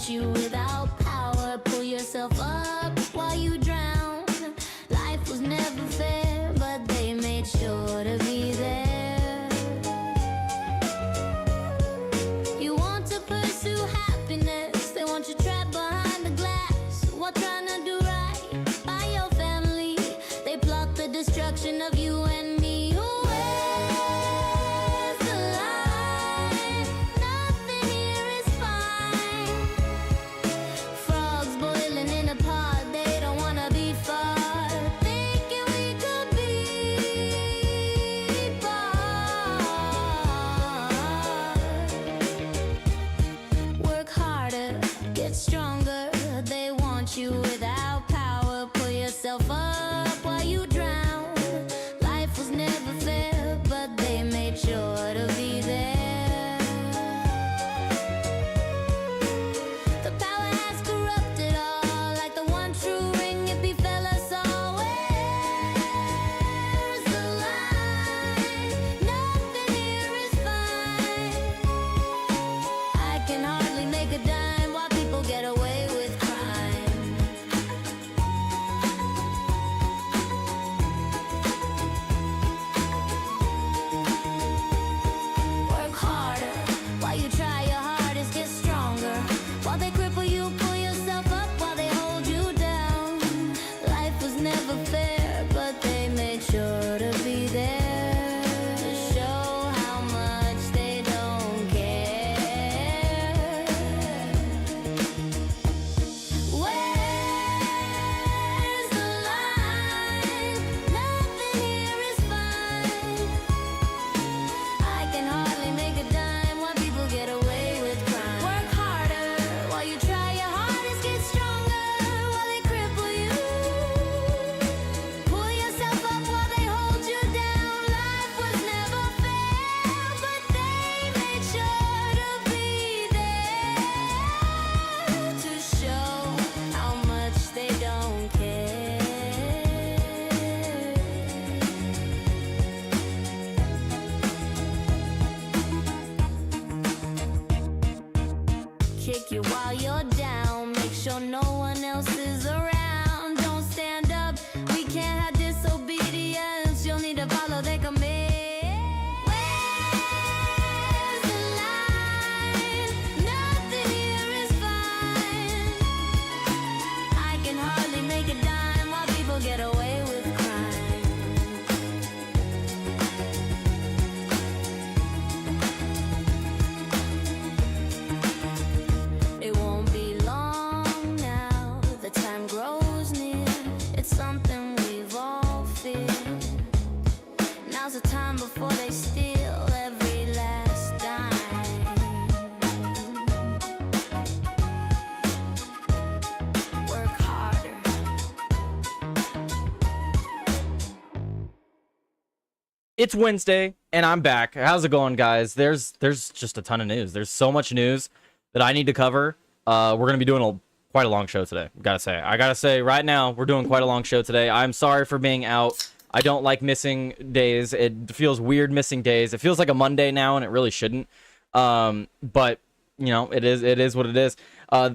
want you without power. Pull yourself up while you drown. Life was never fair, but they made sure to be there. You want to pursue happiness, they want you trapped behind the glass while trying to do right by your family. They plot the destruction of you and me. Where's the line? Nothing here is fine. Frogs boiling in a pot, they don't wanna be far. Thinking we could be apart. Work harder, get stronger. They want you without power. Pull yourself up while you drown. Life was never fair, but they made sure to be there. The power has corrupted all, like the one true ring it befell us all. Where's the line? Nothing here is fine. I can hardly make a dime while people get away with crime. Work harder while you try your hardest, get stronger. While they cripple you, pull yourself up while they hold you down. Life was never fair, but they made sure to be there to show how much they don't care. Where's the line? Nothing here is fine. I can hardly make a dime while people get away with crime. Work harder while you try your hardest, get stronger while they cripple you. Pull yourself up while they hold you down. Life was never fair, but they made sure to be there to show how much they don't care. Kick you while you're down. Make sure no one else is around. Don't stand up. We can't have disobedience. You'll need to follow their command. Where's the line? Nothing here is fine. I can hardly make a dime while people get away with crime. It won't be long now, the time grows near. It's something we've all feared. Now's the time before they steal every last dime. Work harder. It's Wednesday and I'm back. How's it going, guys? There's just a ton of news. There's so much news that I need to cover. We're gonna be doing quite a long show today. I gotta say right now we're doing quite a long show today. I'm sorry for being out. I don't like missing days. It feels weird missing days. It feels like a Monday now, and it really shouldn't. But you know, it is what it is.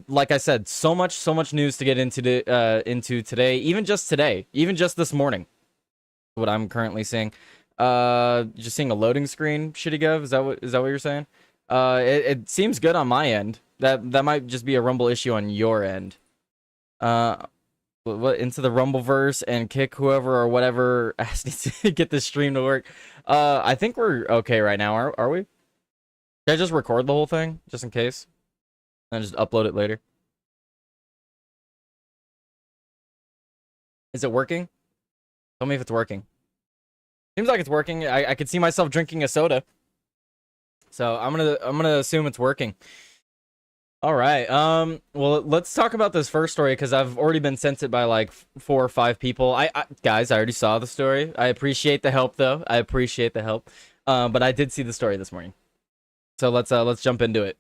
Like I said, so much news to get into today. Even just this morning, what I'm currently seeing. Just seeing a loading screen. Shitty Gov. Is that what you're saying? It seems good on my end. That might just be a Rumble issue on your end. What into the Rumbleverse and kick whoever or whatever has to get this stream to work. I think we're okay right now. Are we? Should I just record the whole thing just in case, and just upload it later? Is it working? Tell me if it's working. Seems like it's working. I could see myself drinking a soda. So I'm gonna assume it's working. All right. Well, let's talk about this first story because I've already been sent it by like 4 or 5 people. Guys, I already saw the story. I appreciate the help though. I appreciate the help. But I did see the story this morning. So let's jump into it.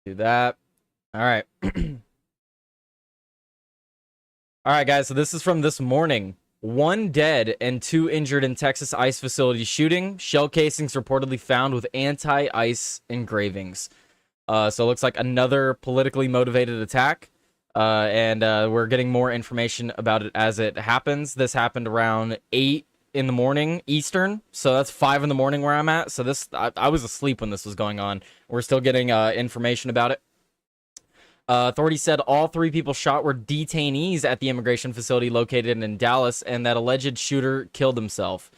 Do that. All right. All right, guys. So this is from this morning. 1 dead and 2 injured in Texas ICE facility shooting. Shell casings reportedly found with anti-ICE engravings. So it looks like another politically motivated attack. And we're getting more information about it as it happens. This happened around 8 in the morning Eastern, so that's 5 in the morning where I'm at. So I was asleep when this was going on. We're still getting information about it. Authorities said all 3 people shot were detainees at the immigration facility located in Dallas, and that alleged shooter killed himself.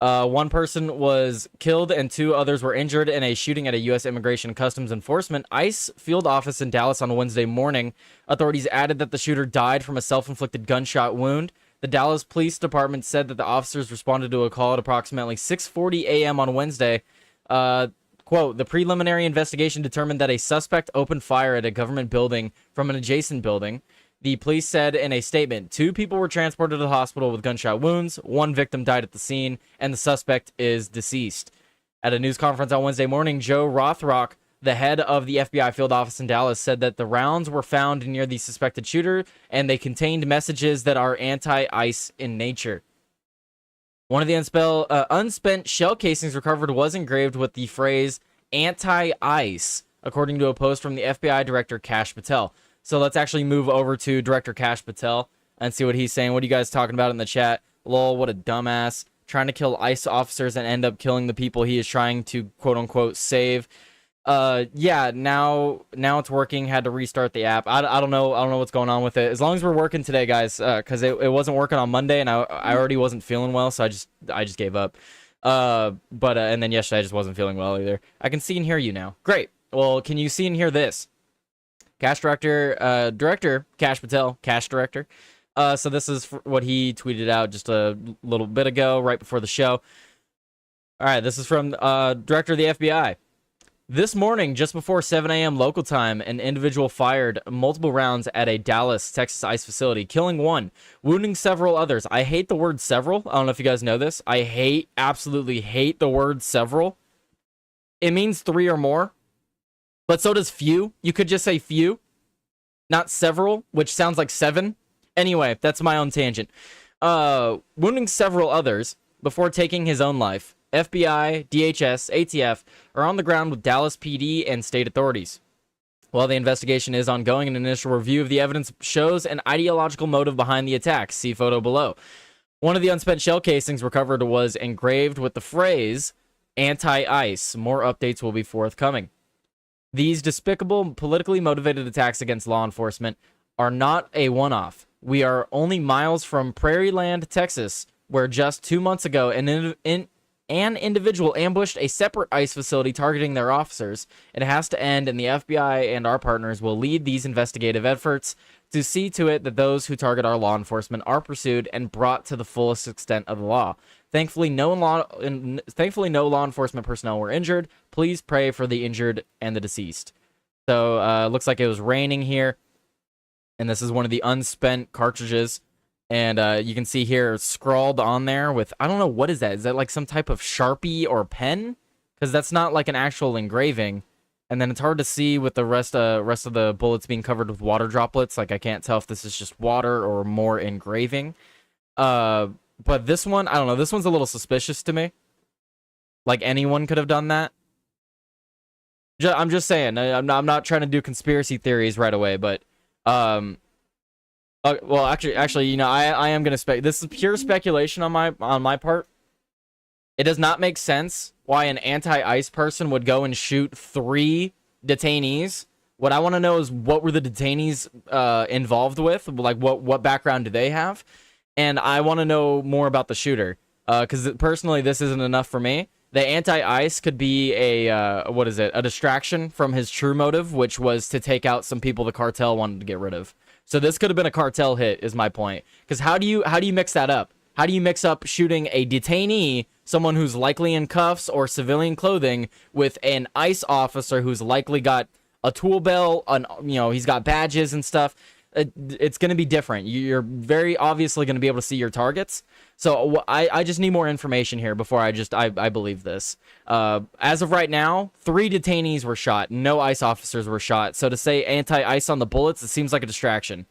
1 person was killed and 2 others were injured in a shooting at a U.S. Immigration and Customs Enforcement ICE field office in Dallas on Wednesday morning. Authorities added that the shooter died from a self-inflicted gunshot wound. The Dallas Police Department said that the officers responded to a call at approximately 6:40 a.m. on Wednesday. Quote, the preliminary investigation determined that a suspect opened fire at a government building from an adjacent building. The police said in a statement, 2 people were transported to the hospital with gunshot wounds, 1 victim died at the scene, and the suspect is deceased. At a news conference on Wednesday morning, Joe Rothrock, the head of the FBI field office in Dallas, said that the rounds were found near the suspected shooter, and they contained messages that are anti-ICE in nature. One of the unspent shell casings recovered was engraved with the phrase anti-ICE, according to a post from the FBI director Kash Patel. So let's actually move over to Director Kash Patel and see what he's saying. What are you guys talking about in the chat? Lol, what a dumbass. Trying to kill ICE officers and end up killing the people he is trying to quote-unquote save. Yeah, now it's working. Had to restart the app. I don't know what's going on with it. As long as we're working today, guys, because it wasn't working on Monday, and I already wasn't feeling well, so I just gave up. And then yesterday I just wasn't feeling well either. I can see and hear you now. Great. Well, can you see and hear this? Cash Director Kash Patel, Cash Director. So this is what he tweeted out just a little bit ago, right before the show. All right, this is from Director of the FBI. This morning, just before 7 a.m. local time, an individual fired multiple rounds at a Dallas, Texas ICE facility, killing 1, wounding several others. I hate the word several. I don't know if you guys know this. I absolutely hate the word several. It means 3 or more. But so does few. You could just say few, not several, which sounds like 7. Anyway, that's my own tangent. Wounding several others before taking his own life. FBI, DHS, ATF are on the ground with Dallas PD and state authorities. While the investigation is ongoing, an initial review of the evidence shows an ideological motive behind the attack. See photo below. One of the unspent shell casings recovered was engraved with the phrase anti-ICE. More updates will be forthcoming. These despicable, politically motivated attacks against law enforcement are not a one-off. We are only miles from Prairie Land, Texas, where just 2 months ago an individual ambushed a separate ICE facility targeting their officers. It has to end, and the FBI and our partners will lead these investigative efforts to see to it that those who target our law enforcement are pursued and brought to the fullest extent of the law. Thankfully, no law enforcement personnel were injured. Please pray for the injured and the deceased. So, looks like it was raining here. And this is one of the unspent cartridges. And you can see here scrawled on there with, I don't know, what is that? Is that like some type of Sharpie or pen? Because that's not like an actual engraving. And then it's hard to see with the rest of the bullets being covered with water droplets. Like, I can't tell if this is just water or more engraving. But this one, I don't know. This one's a little suspicious to me. Like, anyone could have done that. I'm just saying. I'm not trying to do conspiracy theories right away, but well, actually, you know, I am gonna this is pure speculation on my part. It does not make sense why an anti-ICE person would go and shoot 3 detainees. What I want to know is, what were the detainees involved with? Like, what background do they have? And I want to know more about the shooter, because personally, this isn't enough for me. The anti-ICE could be a distraction from his true motive, which was to take out some people the cartel wanted to get rid of. So this could have been a cartel hit, is my point. Because how do you mix that up? How do you mix up shooting a detainee, someone who's likely in cuffs or civilian clothing, with an ICE officer who's likely got a tool belt, he's got badges and stuff? It's going to be different. You're very obviously going to be able to see your targets. So I just need more information here before I believe this. As of right now, 3 detainees were shot. No ICE officers were shot. So to say anti-ICE on the bullets, it seems like a distraction.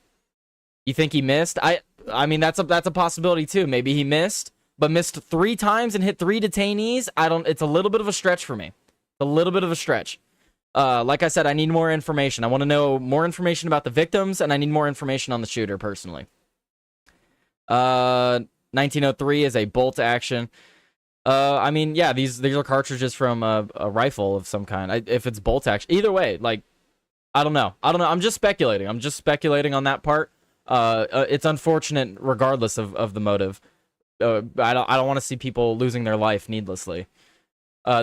You think he missed? I mean, that's a possibility too. Maybe he missed, but missed 3 times and hit 3 detainees. It's a little bit of a stretch for me. A little bit of a stretch. Like I said, I need more information. I want to know more information about the victims, and I need more information on the shooter personally. 1903 is a bolt action. I mean, yeah, these are cartridges from a rifle of some kind. If it's bolt action, either way, like, I don't know. I'm just speculating. I'm just speculating on that part. It's unfortunate regardless of the motive. I don't want to see people losing their life needlessly.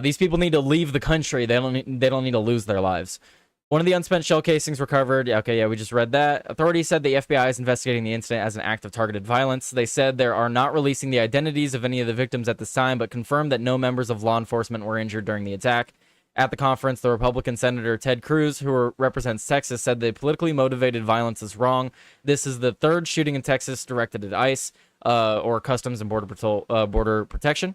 These people need to leave the country. They don't need to lose their lives. One of the unspent shell casings recovered. Okay, yeah, we just read that. Authorities said the FBI is investigating the incident as an act of targeted violence. They said they are not releasing the identities of any of the victims at this time, but confirmed that no members of law enforcement were injured during the attack. At the conference, the Republican Senator Ted Cruz, who represents Texas, said the politically motivated violence is wrong. This is the third shooting in Texas directed at ICE, or Customs and Border Protection.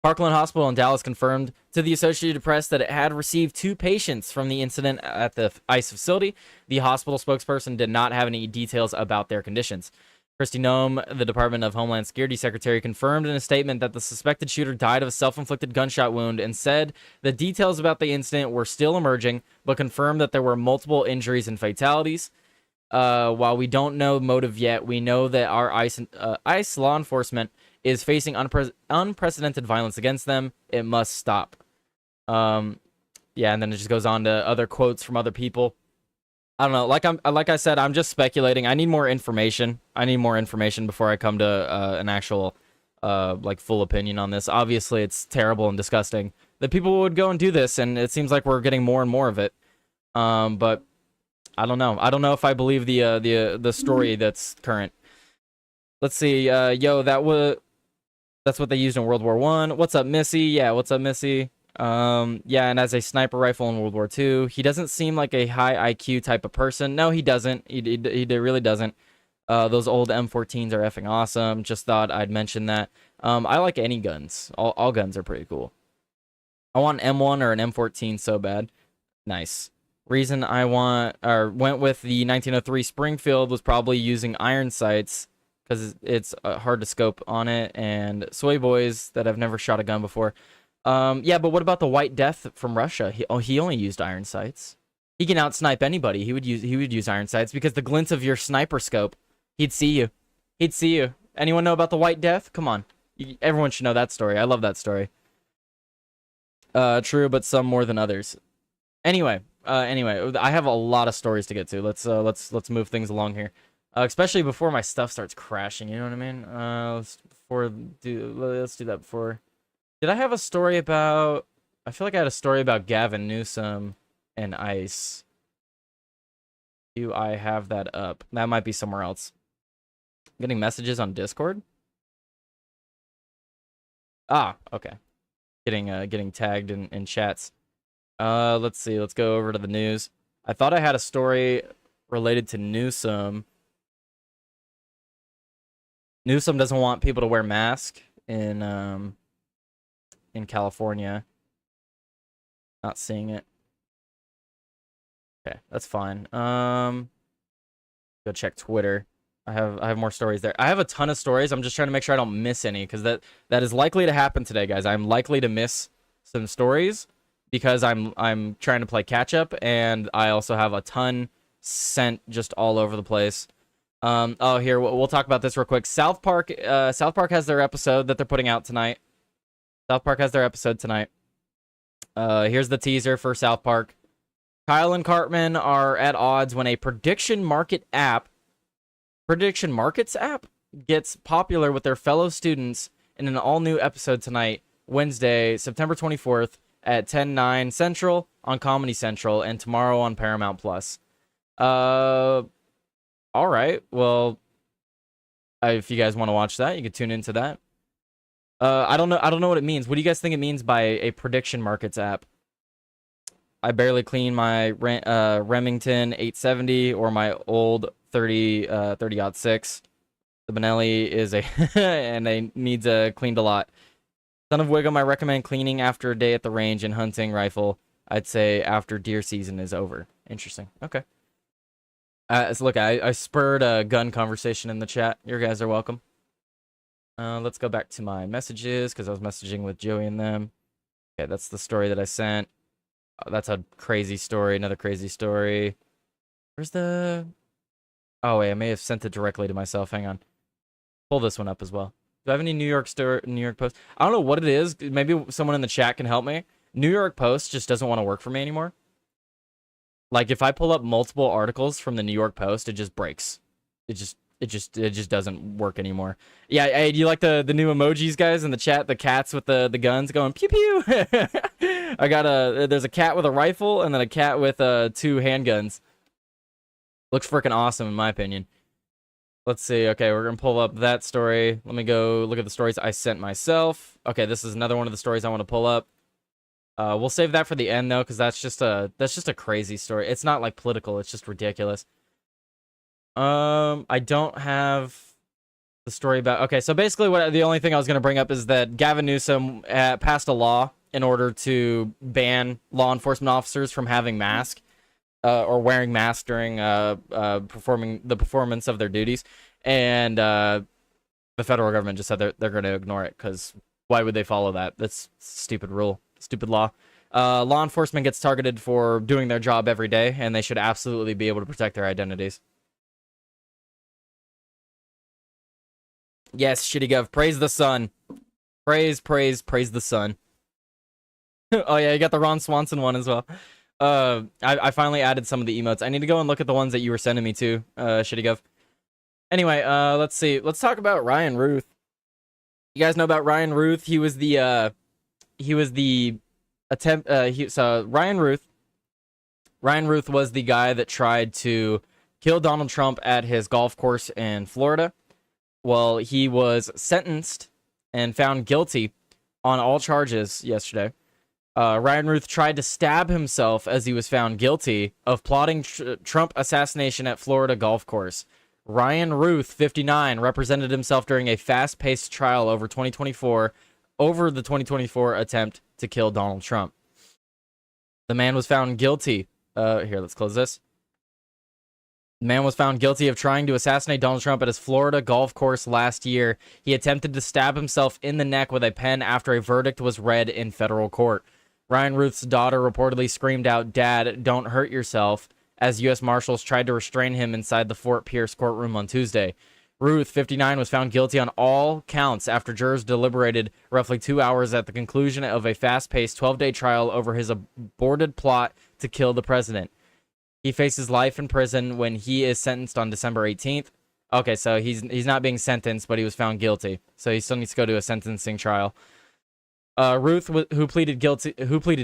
Parkland Hospital in Dallas confirmed to the Associated Press that it had received 2 patients from the incident at the ICE facility. The hospital spokesperson did not have any details about their conditions. Kristi Noem, the Department of Homeland Security Secretary, confirmed in a statement that the suspected shooter died of a self-inflicted gunshot wound and said the details about the incident were still emerging, but confirmed that there were multiple injuries and fatalities. While we don't know motive yet, we know that our ICE law enforcement is facing unprecedented violence against them. It must stop. Yeah, and then it just goes on to other quotes from other people. I don't know. Like I said, I'm just speculating. I need more information. I need more information before I come to an actual like full opinion on this. Obviously, it's terrible and disgusting that people would go and do this, and it seems like we're getting more and more of it. But I don't know. I don't know if I believe the story that's current. Let's see. That's what they used in World War I. What's up, Missy? Yeah, what's up, Missy? Yeah, and as a sniper rifle in World War II, he doesn't seem like a high IQ type of person. No, he doesn't. He really doesn't. Those old M14s are effing awesome. Just thought I'd mention that. I like any guns. All guns are pretty cool. I want an M1 or an M14 so bad. Nice. Reason I went with the 1903 Springfield was probably using iron sights, because it's hard to scope on it, and soy boys that I've never shot a gun before. Yeah, but what about the White Death from Russia? He only used iron sights. He can outsnipe anybody. He would use iron sights because the glint of your sniper scope, he'd see you. He'd see you. Anyone know about the White Death? Come on, everyone should know that story. I love that story. True, but some more than others. Anyway, I have a lot of stories to get to. Let's move things along here. Especially before my stuff starts crashing, you know what I mean? Let's do that before. Did I have a story about... I feel like I had a story about Gavin Newsom and ICE. Do I have that up? That might be somewhere else. I'm getting messages on Discord? Ah, okay. Getting tagged in chats. Let's see. Let's go over to the news. I thought I had a story related to Newsom. Newsom doesn't want people to wear masks in California. Not seeing it. Okay, that's fine. Go check Twitter. I have more stories there. I have a ton of stories. I'm just trying to make sure I don't miss any, because that is likely to happen today, guys. I'm likely to miss some stories because I'm trying to play catch up, and I also have a ton sent just all over the place. Oh, here, we'll talk about this real quick. South Park has their episode that they're putting out tonight. South Park has their episode tonight. Here's the teaser for South Park. Kyle and Cartman are at odds when a prediction markets app gets popular with their fellow students in an all-new episode tonight, Wednesday, September 24th at 10/9 Central on Comedy Central, and tomorrow on Paramount Plus. All right. Well, if you guys want to watch that, you can tune into that. I don't know what it means. What do you guys think it means by a prediction markets app? I barely clean my Remington 870 or my old 30-06. The Benelli is a and they needs cleaned a lot. Son of Wiggum, I recommend cleaning after a day at the range and hunting rifle. I'd say after deer season is over. Interesting. Okay. So look, I spurred a gun conversation in the chat. You guys are welcome. Let's go back to my messages, because I was messaging with Joey and them. Okay, that's the story that I sent. That's a crazy story. Another crazy story. Where's the... Oh, wait, I may have sent it directly to myself. Hang on. Pull this one up as well. Do I have any New York Post? I don't know what it is. Maybe someone in the chat can help me. New York Post just doesn't want to work for me anymore. Like, if I pull up multiple articles from the New York Post, it just breaks. It just doesn't work anymore. Yeah, hey, do you like the new emojis, guys, in the chat? The cats with the guns going pew pew. I got there's a cat with a rifle and then a cat with 2 handguns. Looks freaking awesome in my opinion. Let's see. Okay, we're gonna pull up that story. Let me go look at the stories I sent myself. Okay, this is another one of the stories I want to pull up. We'll save that for the end though, because that's just a crazy story. It's not like political. It's just ridiculous. I don't have the story about... Okay, so basically the only thing I was going to bring up is that Gavin Newsom passed a law in order to ban law enforcement officers from having masks or wearing masks during performing the performance of their duties. And the federal government just said they're going to ignore it because why would they follow that? That's a stupid rule, stupid law. Law enforcement gets targeted for doing their job every day, and they should absolutely be able to protect their identities. Yes, Shitty Gov. Praise the sun. Praise the sun. Oh, yeah, you got the Ron Swanson one as well. I finally added some of the emotes. I need to go and look at the ones that you were sending me to, Shitty Gov. Anyway, let's see. Let's talk about Ryan Ruth. You guys know about Ryan Ruth? He was the attempt, Ryan Ruth was the guy that tried to kill Donald Trump at his golf course in Florida. Well, he was sentenced and found guilty on all charges yesterday. Ryan Ruth tried to stab himself as he was found guilty of plotting Trump assassination at Florida golf course. Ryan Ruth, 59, represented himself during a fast-paced trial over the 2024 attempt to kill Donald Trump. The man was found guilty. Here, let's close this. The man was found guilty of trying to assassinate Donald Trump at his Florida golf course last year. He attempted to stab himself in the neck with a pen after a verdict was read in federal court. Ryan Ruth's daughter reportedly screamed out, "Dad, don't hurt yourself," as U.S. Marshals tried to restrain him inside the Fort Pierce courtroom on Tuesday. Ruth, 59, was found guilty on all counts after jurors deliberated roughly 2 hours at the conclusion of a fast-paced 12-day trial over his aborted plot to kill the president. He faces life in prison when he is sentenced on December 18th. Okay, so he's not being sentenced, but he was found guilty. So he still needs to go to a sentencing trial. Ruth, who pleaded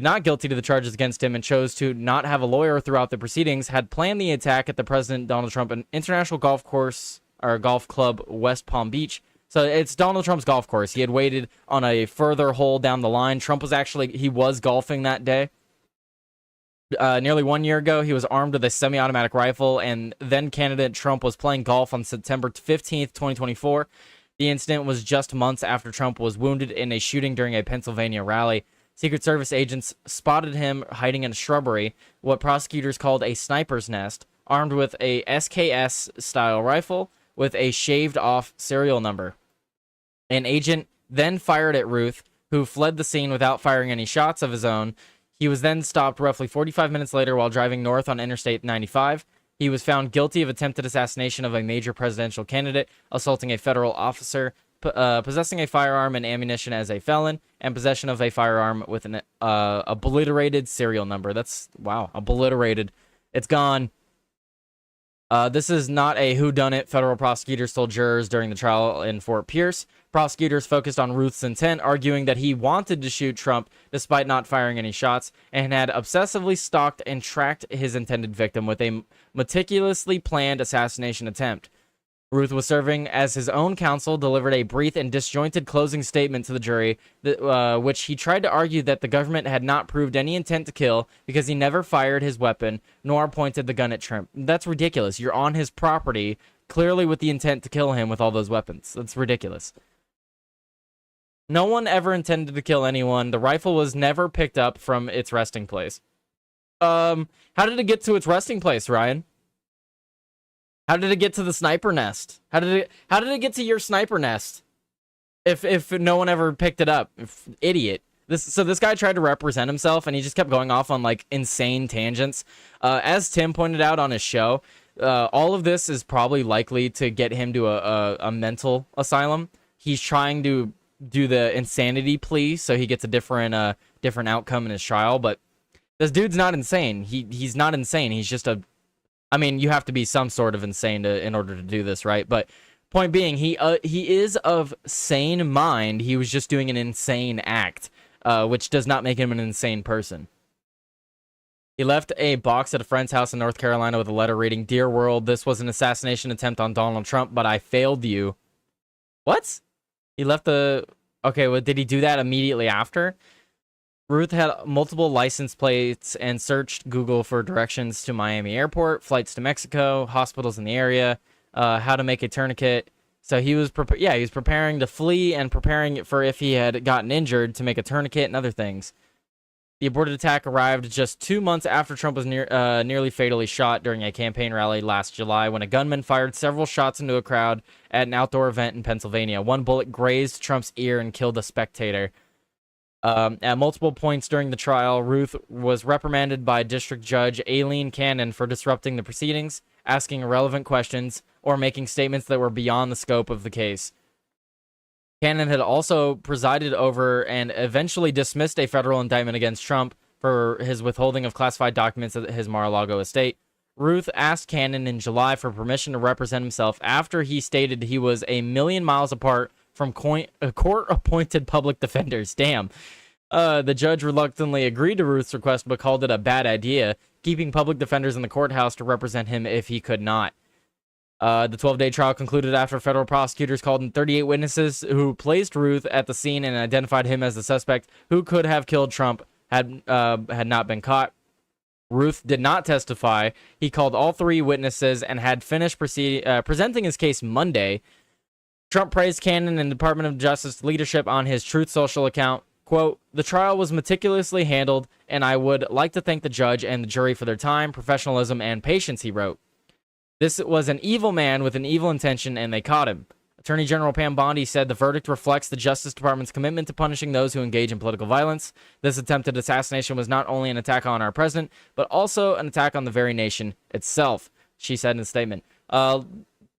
not guilty to the charges against him and chose to not have a lawyer throughout the proceedings, had planned the attack at the President Donald Trump International Golf Course or Golf Club, West Palm Beach. So it's Donald Trump's golf course. He had waited on a further hole down the line. Trump was he was golfing that day. Nearly 1 year ago, he was armed with a semi-automatic rifle, and then candidate Trump was playing golf on September 15th, 2024. The incident was just months after Trump was wounded in a shooting during a Pennsylvania rally. Secret Service agents spotted him hiding in a shrubbery, what prosecutors called a sniper's nest, armed with a SKS-style rifle with a shaved-off serial number. An agent then fired at Ruth, who fled the scene without firing any shots of his own. He was then stopped roughly 45 minutes later while driving north on Interstate 95. He was found guilty of attempted assassination of a major presidential candidate, assaulting a federal officer, possessing a firearm and ammunition as a felon, and possession of a firearm with an obliterated serial number. That's, wow, obliterated. It's gone. This is not a whodunit, federal prosecutors told jurors during the trial in Fort Pierce. Prosecutors focused on Ruth's intent, arguing that he wanted to shoot Trump despite not firing any shots, and had obsessively stalked and tracked his intended victim with a meticulously planned assassination attempt. Ruth was serving as his own counsel, delivered a brief and disjointed closing statement to the jury, which he tried to argue that the government had not proved any intent to kill because he never fired his weapon, nor pointed the gun at Trump. That's ridiculous. You're on his property, clearly with the intent to kill him with all those weapons. That's ridiculous. No one ever intended to kill anyone. The rifle was never picked up from its resting place. How did it get to its resting place, Ryan? How did it get to the sniper nest? How did it get to your sniper nest? If no one ever picked it up, idiot. This guy tried to represent himself, and he just kept going off on like insane tangents. As Tim pointed out on his show, all of this is probably likely to get him to a mental asylum. He's trying to do the insanity plea, so he gets a different outcome in his trial. But this dude's not insane. He's not insane. He's just I mean, you have to be some sort of insane in order to do this, right? But point being, he is of sane mind. He was just doing an insane act, which does not make him an insane person. He left a box at a friend's house in North Carolina with a letter reading, "Dear world, this was an assassination attempt on Donald Trump, but I failed you." What? He left the... Okay, well, did he do that immediately after? Ruth had multiple license plates and searched Google for directions to Miami Airport, flights to Mexico, hospitals in the area, how to make a tourniquet. So he was he was preparing to flee and preparing for if he had gotten injured to make a tourniquet and other things. The aborted attack arrived just 2 months after Trump was nearly fatally shot during a campaign rally last July when a gunman fired several shots into a crowd at an outdoor event in Pennsylvania. One bullet grazed Trump's ear and killed a spectator. At multiple points during the trial, Ruth was reprimanded by District Judge Aileen Cannon for disrupting the proceedings, asking irrelevant questions, or making statements that were beyond the scope of the case. Cannon had also presided over and eventually dismissed a federal indictment against Trump for his withholding of classified documents at his Mar-a-Lago estate. Ruth asked Cannon in July for permission to represent himself after he stated he was a million miles apart from court-appointed public defenders. Damn. The judge reluctantly agreed to Ruth's request but called it a bad idea, keeping public defenders in the courthouse to represent him if he could not. The 12-day trial concluded after federal prosecutors called in 38 witnesses who placed Ruth at the scene and identified him as the suspect who could have killed Trump had not been caught. Ruth did not testify. He called all 3 witnesses and had finished presenting his case Monday. Trump praised Cannon and Department of Justice leadership on his Truth Social account. Quote, "The trial was meticulously handled, and I would like to thank the judge and the jury for their time, professionalism, and patience," he wrote. "This was an evil man with an evil intention, and they caught him." Attorney General Pam Bondi said the verdict reflects the Justice Department's commitment to punishing those who engage in political violence. This attempted assassination was not only an attack on our president, but also an attack on the very nation itself, she said in a statement.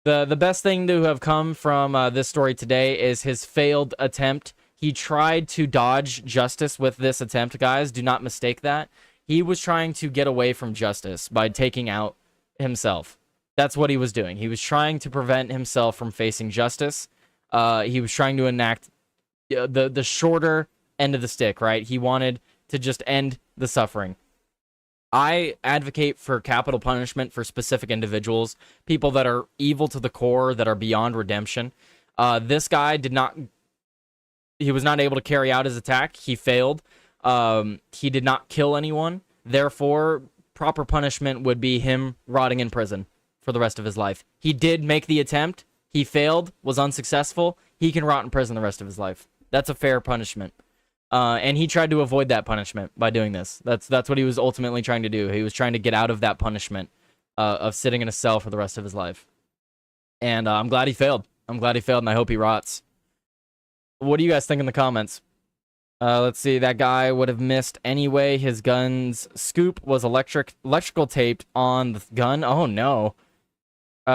The best thing to have come from this story today is his failed attempt. He tried to dodge justice with this attempt, guys. Do not mistake that. He was trying to get away from justice by taking out himself. That's what he was doing. He was trying to prevent himself from facing justice. He was trying to enact the shorter end of the stick, right? He wanted to just end the suffering. I advocate for capital punishment for specific individuals, people that are evil to the core, that are beyond redemption. This guy he was not able to carry out his attack. He failed. He did not kill anyone. Therefore, proper punishment would be him rotting in prison for the rest of his life. He did make the attempt. He failed, was unsuccessful. He can rot in prison the rest of his life. That's a fair punishment. And he tried to avoid that punishment by doing this. That's what he was ultimately trying to do. He was trying to get out of that punishment of sitting in a cell for the rest of his life. And I'm glad he failed. I'm glad he failed, and I hope he rots. What do you guys think in the comments? Let's see. That guy would have missed anyway. His gun's scoop was electrical taped on the gun. Oh, no.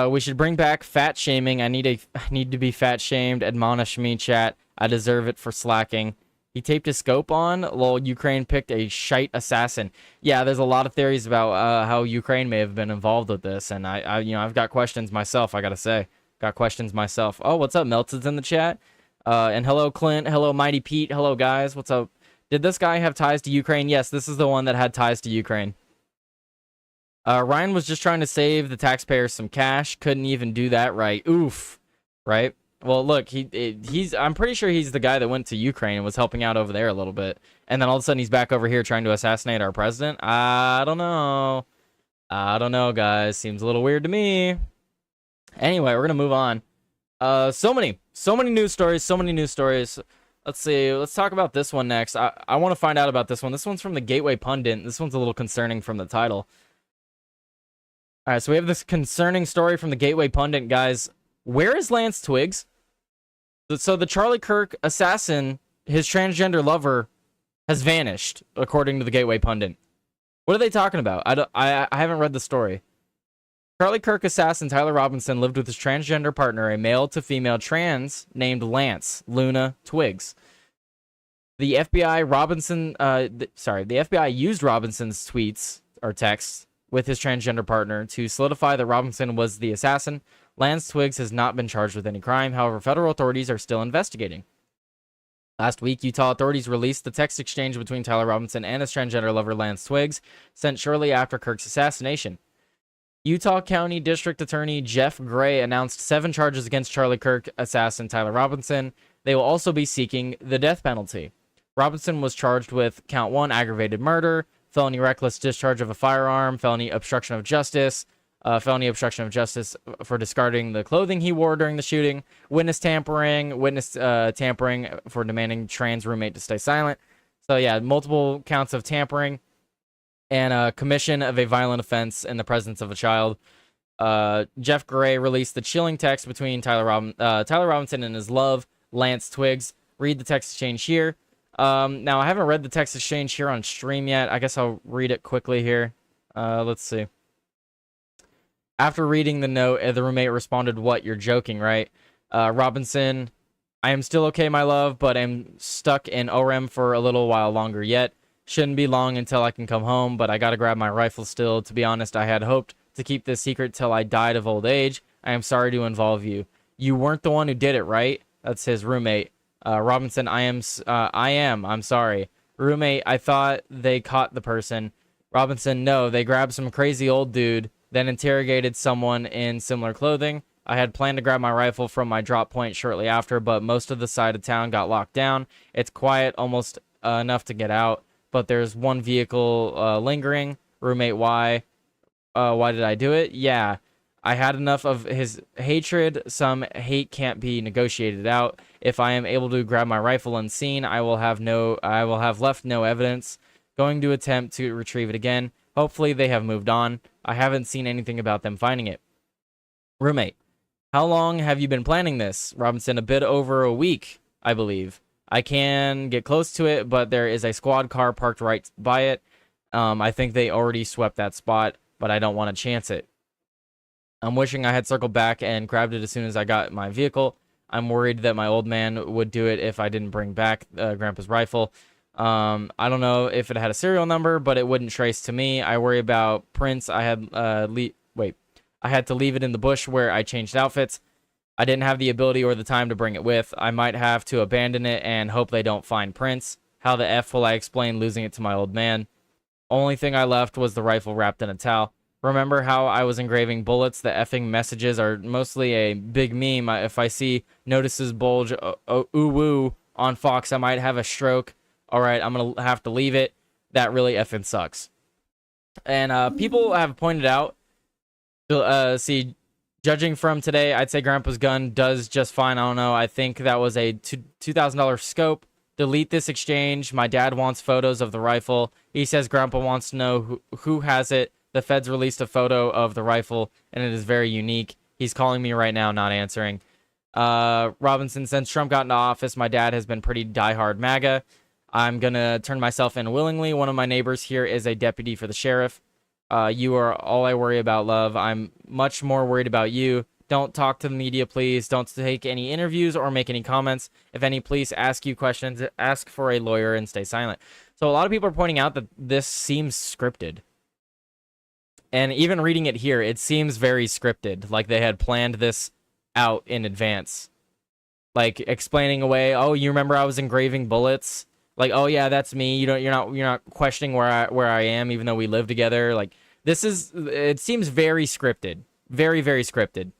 We should bring back fat shaming. I need to be fat shamed. Admonish me, chat. I deserve it for slacking. He taped his scope on. Lol, Ukraine picked a shite assassin. Yeah, there's a lot of theories about how Ukraine may have been involved with this, and I've got questions myself. I gotta say, got questions myself. Oh, what's up? Melted's in the chat. And hello, Clint. Hello, Mighty Pete. Hello, guys. What's up? Did this guy have ties to Ukraine? Yes, this is the one that had ties to Ukraine. Ryan was just trying to save the taxpayers some cash. Couldn't even do that right. Oof. Right? Well, look, I'm pretty sure he's the guy that went to Ukraine and was helping out over there a little bit. And then all of a sudden he's back over here trying to assassinate our president. I don't know. I don't know, guys. Seems a little weird to me. Anyway, we're going to move on. So many news stories. Let's see. Let's talk about this one next. I want to find out about this one. This one's from the Gateway Pundit. This one's a little concerning from the title. All right, so we have this concerning story from the Gateway Pundit, guys. Where is Lance Twiggs? So the Charlie Kirk assassin, his transgender lover, has vanished, according to the Gateway Pundit. What are they talking about? I haven't read the story. Charlie Kirk assassin Tyler Robinson lived with his transgender partner, a male to female trans named Lance Luna Twiggs. The FBI used Robinson's tweets or texts with his transgender partner to solidify that Robinson was the assassin. Lance Twiggs has not been charged with any crime. However, federal authorities are still investigating. Last week, Utah authorities released the text exchange between Tyler Robinson and his transgender lover Lance Twiggs, sent shortly after Kirk's assassination. Utah County District Attorney Jeff Gray announced 7 charges against Charlie Kirk assassin Tyler Robinson. They will also be seeking the death penalty. Robinson was charged with count 1, aggravated murder, felony reckless discharge of a firearm, felony obstruction of justice for discarding the clothing he wore during the shooting, witness tampering for demanding trans roommate to stay silent. So yeah, multiple counts of tampering and commission of a violent offense in the presence of a child. Jeff Gray released the chilling text between Tyler Robinson and his love, Lance Twiggs. Read the text exchange here. Now, I haven't read the text exchange here on stream yet. I guess I'll read it quickly here. Let's see. After reading the note, the roommate responded, "What? You're joking, right?" Robinson, "I am still okay, my love, but I'm stuck in OREM for a little while longer yet. Shouldn't be long until I can come home, but I gotta grab my rifle still. To be honest, I had hoped to keep this secret till I died of old age. I am sorry to involve you. You weren't the one who did it, right?" That's his roommate. Robinson, I'm sorry. Roommate, "I thought they caught the person." Robinson, "No, they grabbed some crazy old dude, then interrogated someone in similar clothing. I had planned to grab my rifle from my drop point shortly after, but most of the side of town got locked down. It's quiet, almost enough to get out, but there's one vehicle lingering. Roommate, why? Why did I do it? Yeah, I had enough of his hatred. Some hate can't be negotiated out. If I am able to grab my rifle unseen, I will have left no evidence. Going to attempt to retrieve it again. Hopefully they have moved on. I haven't seen anything about them finding it." Roommate, "How long have you been planning this?" Robinson, "A bit over a week, I believe. I can get close to it, but there is a squad car parked right by it. I think they already swept that spot, but I don't want to chance it. I'm wishing I had circled back and grabbed it as soon as I got my vehicle. I'm worried that my old man would do it if I didn't bring back Grandpa's rifle. I don't know if it had a serial number, but it wouldn't trace to me. I worry about prints. I had to leave it in the bush where I changed outfits. I didn't have the ability or the time to bring it with. I might have to abandon it and hope they don't find prints. How the F will I explain losing it to my old man? Only thing I left was the rifle wrapped in a towel. Remember how I was engraving bullets? The effing messages are mostly a big meme. If I see notices bulge ooh woo on Fox, I might have a stroke. All right, I'm going to have to leave it. That really effing sucks." And people have pointed out, judging from today, I'd say Grandpa's gun does just fine. I don't know. I think that was a $2,000 scope. Delete this exchange. My dad wants photos of the rifle. He says Grandpa wants to know who has it. The feds released a photo of the rifle, and it is very unique. He's calling me right now, not answering. Robinson, since Trump got into office, my dad has been pretty diehard MAGA. I'm going to turn myself in willingly. One of my neighbors here is a deputy for the sheriff. You are all I worry about, love. I'm much more worried about you. Don't talk to the media, please. Don't take any interviews or make any comments. If any police ask you questions, ask for a lawyer and stay silent. So a lot of people are pointing out that this seems scripted. And even reading it here, it seems very scripted. Like they had planned this out in advance. Like explaining away, "Oh, you remember I was engraving bullets?" Like, "Oh yeah, that's me. You're not questioning where I am, even though we live together." Like it seems very scripted. Very, very scripted.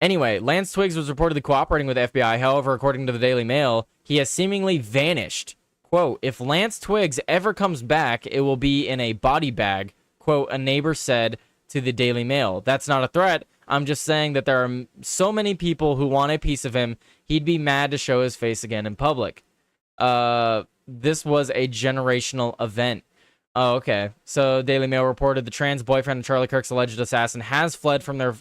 Anyway, Lance Twiggs was reportedly cooperating with the FBI. However, according to the Daily Mail, he has seemingly vanished. Quote, "If Lance Twiggs ever comes back, it will be in a body bag," quote, a neighbor said to the Daily Mail. "That's not a threat. I'm just saying that there are so many people who want a piece of him, he'd be mad to show his face again in public." This was a generational event. Oh, okay. So Daily Mail reported the trans boyfriend of Charlie Kirk's alleged assassin has fled from their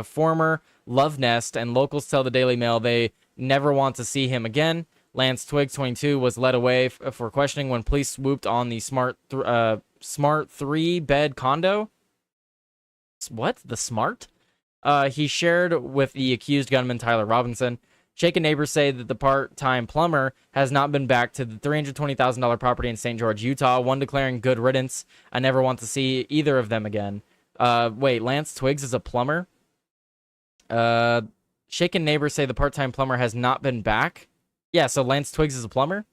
former love nest, and locals tell the Daily Mail they never want to see him again. Lance Twiggs, 22, was led away for questioning when police swooped on the smart 3-bed condo. What? The Smart? He shared with the accused gunman, Tyler Robinson. Shaken neighbors say that the part-time plumber has not been back to the $320,000 property in St. George, Utah, one declaring good riddance. I never want to see either of them again. Wait, Lance Twiggs is a plumber? Shaken neighbors say the part-time plumber has not been back. Yeah, so Lance Twiggs is a plumber?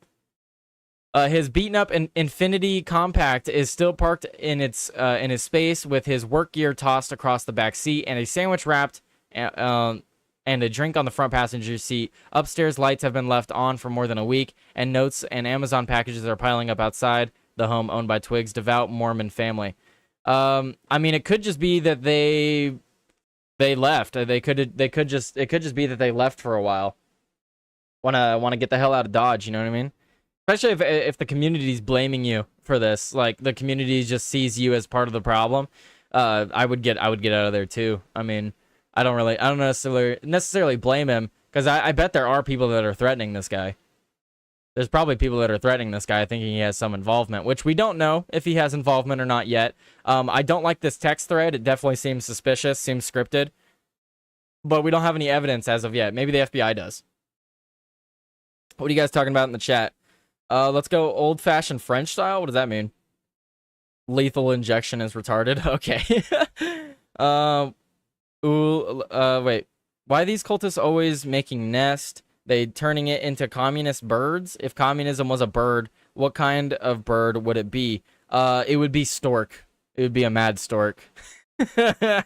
His beaten-up Infiniti Compact is still parked in his space with his work gear tossed across the back seat and a sandwich wrapped and a drink on the front passenger seat. Upstairs lights have been left on for more than a week, and notes and Amazon packages are piling up outside the home owned by Twiggs' devout Mormon family. I mean, it could just be that they left. It could just be that they left for a while. Wanna get the hell out of Dodge, you know what I mean? Especially if the community's blaming you for this, like the community just sees you as part of the problem. I would get out of there too. I mean, I don't necessarily blame him, because I bet there are people that are threatening this guy. There's probably people that are threatening this guy thinking he has some involvement, which we don't know if he has involvement or not yet. I don't like this text thread. It definitely seems suspicious, seems scripted. But we don't have any evidence as of yet. Maybe the FBI does. What are you guys talking about in the chat? Let's go old-fashioned French style. What does that mean? Lethal injection is retarded. Okay. Wait. Why are these cultists always making nest? They turning it into communist birds? If communism was a bird, what kind of bird would it be? It would be stork. It would be a mad stork. I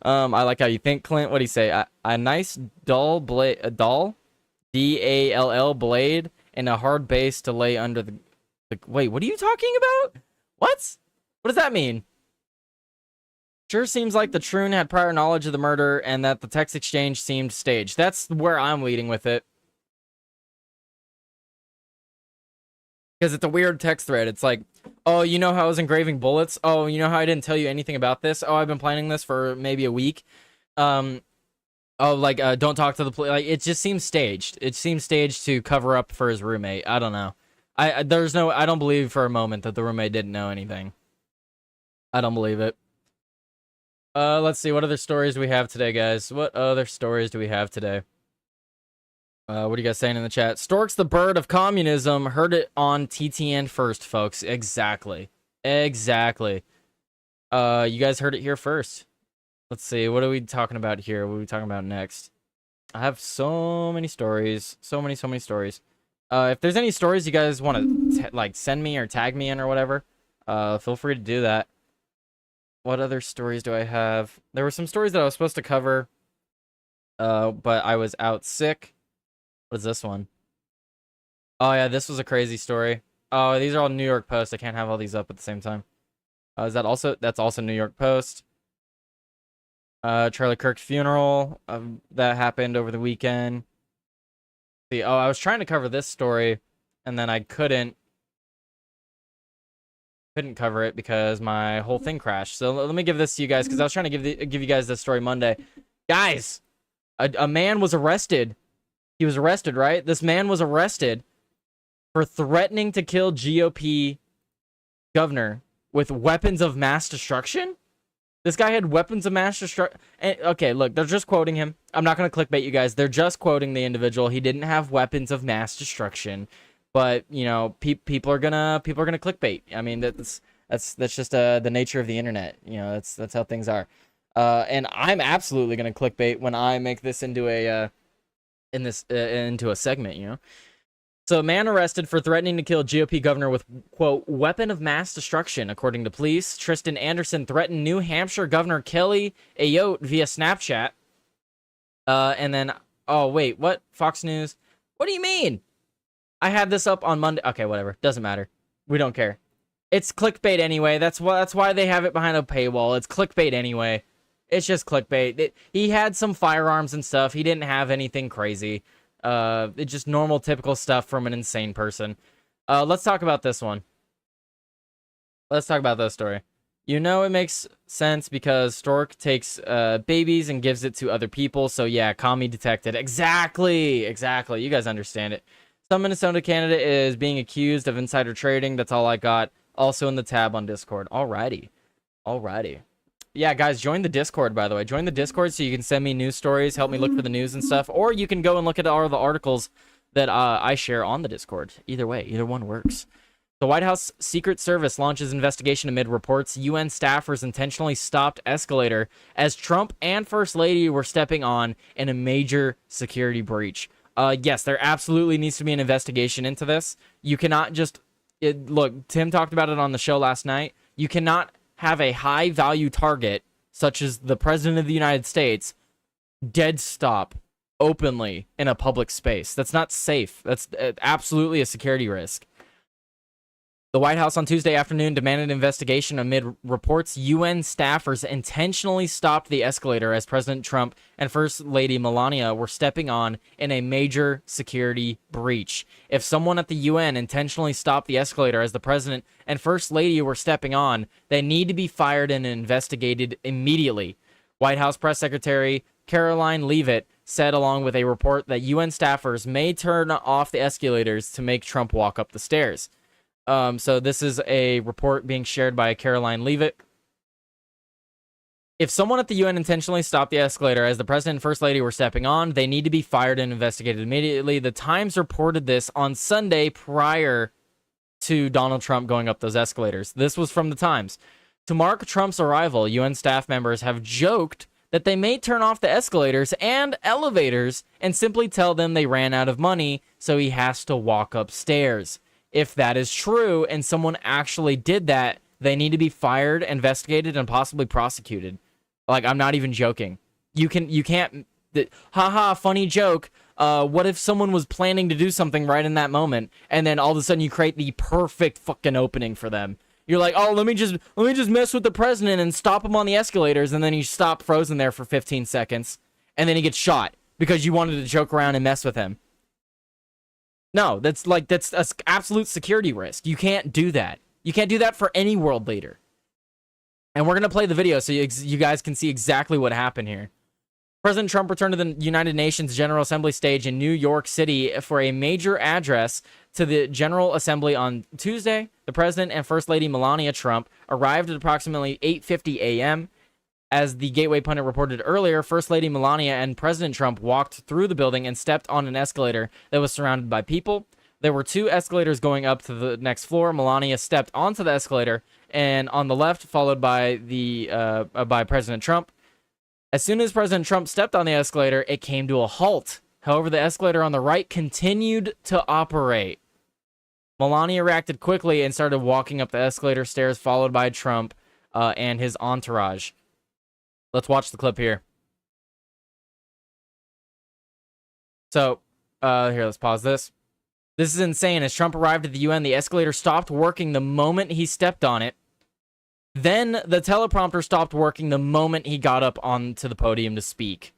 like how you think, Clint. What do you say? A nice dull blade, a dull, D-A-L-L blade, and a hard base to lay under the... Wait, what are you talking about? What? What does that mean? Sure seems like the Troon had prior knowledge of the murder and that the text exchange seemed staged. That's where I'm leading with it. Because it's a weird text thread. It's like, oh, you know how I was engraving bullets? Oh, you know how I didn't tell you anything about this? Oh, I've been planning this for maybe a week. Don't talk to the police. Like, it just seems staged. It seems staged to cover up for his roommate. I don't know. I don't believe for a moment that the roommate didn't know anything. I don't believe it. Let's see. What other stories do we have today, guys? What other stories do we have today? What are you guys saying in the chat? Stork's the bird of communism. Heard it on TTN first, folks. Exactly. Exactly. You guys heard it here first. Let's see. What are we talking about here? What are we talking about next? I have so many stories. So many stories. If there's any stories you guys want to like send me or tag me in or whatever, feel free to do that. What other stories do I have? There were some stories that I was supposed to cover, but I was out sick. What is this one? Oh yeah, this was a crazy story. Oh, these are all New York Post. I can't have all these up at the same time. Is that also? That's also New York Post. Charlie Kirk's funeral that happened over the weekend. See, oh, I was trying to cover this story, and then I couldn't cover it because my whole thing crashed. So let me give this to you guys, because I was trying to give you guys this story Monday. Guys, a man was arrested. He was arrested, right? This man was arrested for threatening to kill GOP governor with weapons of mass destruction. This guy had weapons of mass destruction. Okay, look, they're just quoting him. I'm not going to clickbait you guys. They're just quoting the individual. He didn't have weapons of mass destruction. But, you know, people are gonna clickbait. I mean, that's just the nature of the internet. You know, that's how things are. And I'm absolutely gonna clickbait when I make this into into a segment. You know. So, a man arrested for threatening to kill GOP governor with, quote, weapon of mass destruction, according to police. Tristan Anderson threatened New Hampshire Governor Kelly Ayotte via Snapchat. And then, oh wait, what? Fox News? What do you mean? I had this up on Monday. Okay, whatever. Doesn't matter. We don't care. It's clickbait anyway. That's why they have it behind a paywall. It's clickbait anyway. It's just clickbait. He had some firearms and stuff. He didn't have anything crazy. It's just normal, typical stuff from an insane person. Let's talk about this one. Let's talk about this story. You know it makes sense because Stork takes babies and gives it to other people. So yeah, commie detected. Exactly. You guys understand it. Some Minnesota candidate is being accused of insider trading. That's all I got. Also in the tab on Discord. Alrighty. Yeah, guys, join the Discord, by the way. Join the Discord so you can send me news stories, help me look for the news and stuff, or you can go and look at all the articles that I share on the Discord. Either way, either one works. The White House Secret Service launches investigation amid reports UN staffers intentionally stopped escalator as Trump and First Lady were stepping on in a major security breach. Yes, there absolutely needs to be an investigation into this. You cannot just... look, Tim talked about it on the show last night. You cannot have a high-value target, such as the President of the United States, dead stop openly in a public space. That's not safe. That's absolutely a security risk. The White House on Tuesday afternoon demanded an investigation amid reports UN staffers intentionally stopped the escalator as President Trump and First Lady Melania were stepping on in a major security breach. If someone at the UN intentionally stopped the escalator as the President and First Lady were stepping on, they need to be fired and investigated immediately. White House Press Secretary Caroline Leavitt said, along with a report, that UN staffers may turn off the escalators to make Trump walk up the stairs. So this is a report being shared by Caroline Leavitt. If someone at the UN intentionally stopped the escalator as the President and First Lady were stepping on, they need to be fired and investigated immediately. The Times reported this on Sunday prior to Donald Trump going up those escalators. This was from the Times. To mark Trump's arrival, UN staff members have joked that they may turn off the escalators and elevators and simply tell them they ran out of money, so he has to walk upstairs. If that is true and someone actually did that, they need to be fired, investigated, and possibly prosecuted. Like, I'm not even joking. You can't, haha, funny joke. What if someone was planning to do something right in that moment, and then all of a sudden you create the perfect fucking opening for them? You're like, oh, let me just mess with the president and stop him on the escalators, and then you stop frozen there for 15 seconds, and then he gets shot because you wanted to joke around and mess with him. No, that's an absolute security risk. You can't do that. You can't do that for any world leader. And we're going to play the video so you guys can see exactly what happened here. President Trump returned to the United Nations General Assembly stage in New York City for a major address to the General Assembly on Tuesday. The President and First Lady Melania Trump arrived at approximately 8:50 a.m. As the Gateway pundit reported earlier, First Lady Melania and President Trump walked through the building and stepped on an escalator that was surrounded by people. There were two escalators going up to the next floor. Melania stepped onto the escalator, and on the left, followed by by President Trump. As soon as President Trump stepped on the escalator, it came to a halt. However, the escalator on the right continued to operate. Melania reacted quickly and started walking up the escalator stairs, followed by Trump and his entourage. Let's watch the clip here. So, here, let's pause this. This is insane. As Trump arrived at the UN, the escalator stopped working the moment he stepped on it. Then the teleprompter stopped working the moment he got up onto the podium to speak.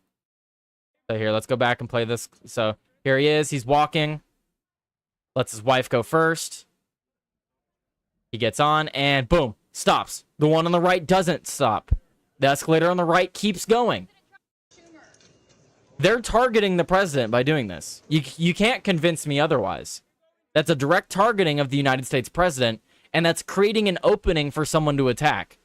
So here, let's go back and play this. So here he is. He's walking. Lets his wife go first. He gets on and boom, stops. The one on the right doesn't stop. The escalator on the right keeps going. They're targeting the president by doing this. You can't convince me otherwise. That's a direct targeting of the United States president, and that's creating an opening for someone to attack.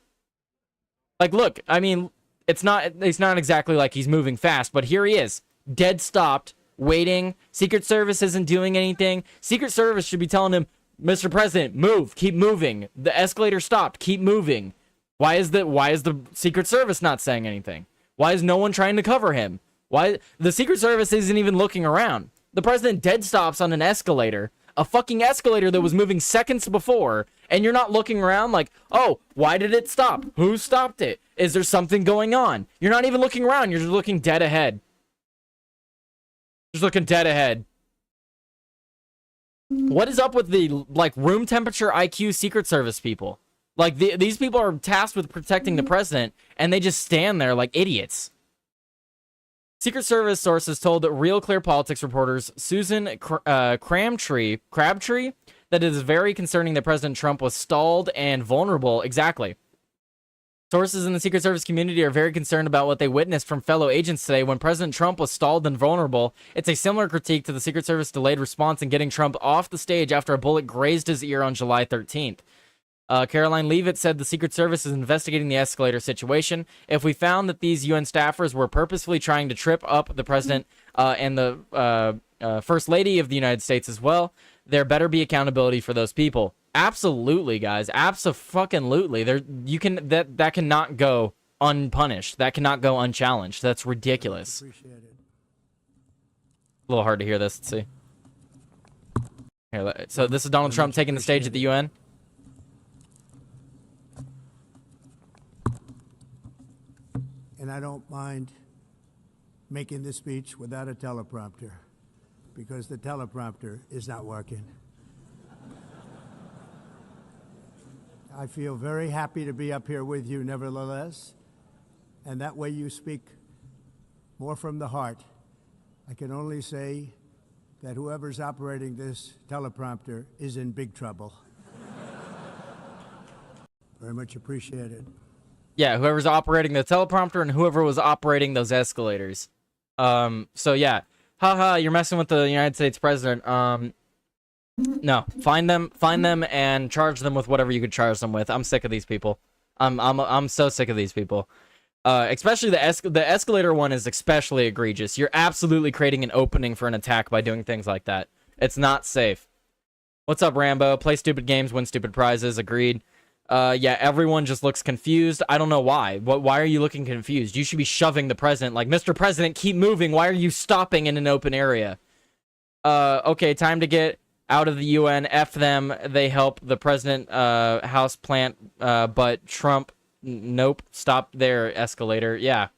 Like, look, I mean, it's not exactly like he's moving fast, but here he is, dead stopped, waiting. Secret Service isn't doing anything. Secret Service should be telling him, Mr. President, move, keep moving. The escalator stopped, keep moving. Why is the Secret Service not saying anything? Why is no one trying to cover him? Why the Secret Service isn't even looking around? The president dead stops on an escalator, a fucking escalator that was moving seconds before, and you're not looking around like, oh, why did it stop? Who stopped it? Is there something going on? You're not even looking around. You're just looking dead ahead. Just looking dead ahead. What is up with the, like, room temperature IQ Secret Service people? Like, these people are tasked with protecting the president, and they just stand there like idiots. Secret Service sources told Real Clear Politics reporters Susan Crabtree that it is very concerning that President Trump was stalled and vulnerable. Exactly. Sources in the Secret Service community are very concerned about what they witnessed from fellow agents today when President Trump was stalled and vulnerable. It's a similar critique to the Secret Service delayed response in getting Trump off the stage after a bullet grazed his ear on July 13th. Caroline Leavitt said the Secret Service is investigating the escalator situation. If we found that these UN staffers were purposefully trying to trip up the president and the First Lady of the United States as well, there better be accountability for those people. Absolutely, guys. Abso-fucking-lutely. That cannot go unpunished. That cannot go unchallenged. That's ridiculous. Appreciate it. A little hard to hear this. Let's see. Here, so this is Donald Trump taking the stage at the UN. And I don't mind making this speech without a teleprompter, because the teleprompter is not working. I feel very happy to be up here with you nevertheless, and that way you speak more from the heart. I can only say that whoever's operating this teleprompter is in big trouble. Very much appreciated. Yeah, whoever's operating the teleprompter and whoever was operating those escalators. So yeah. Haha, you're messing with the United States president. No. Find them and charge them with whatever you could charge them with. I'm sick of these people. I'm so sick of these people. Especially the escalator one is especially egregious. You're absolutely creating an opening for an attack by doing things like that. It's not safe. What's up, Rambo? Play stupid games, win stupid prizes. Agreed. Yeah, everyone just looks confused. I don't know why. Why are you looking confused? You should be shoving the president. Like, Mr. President, keep moving. Why are you stopping in an open area? Okay, time to get out of the UN. F them. They help the president house plant, but Trump, nope. Stop their escalator. Yeah.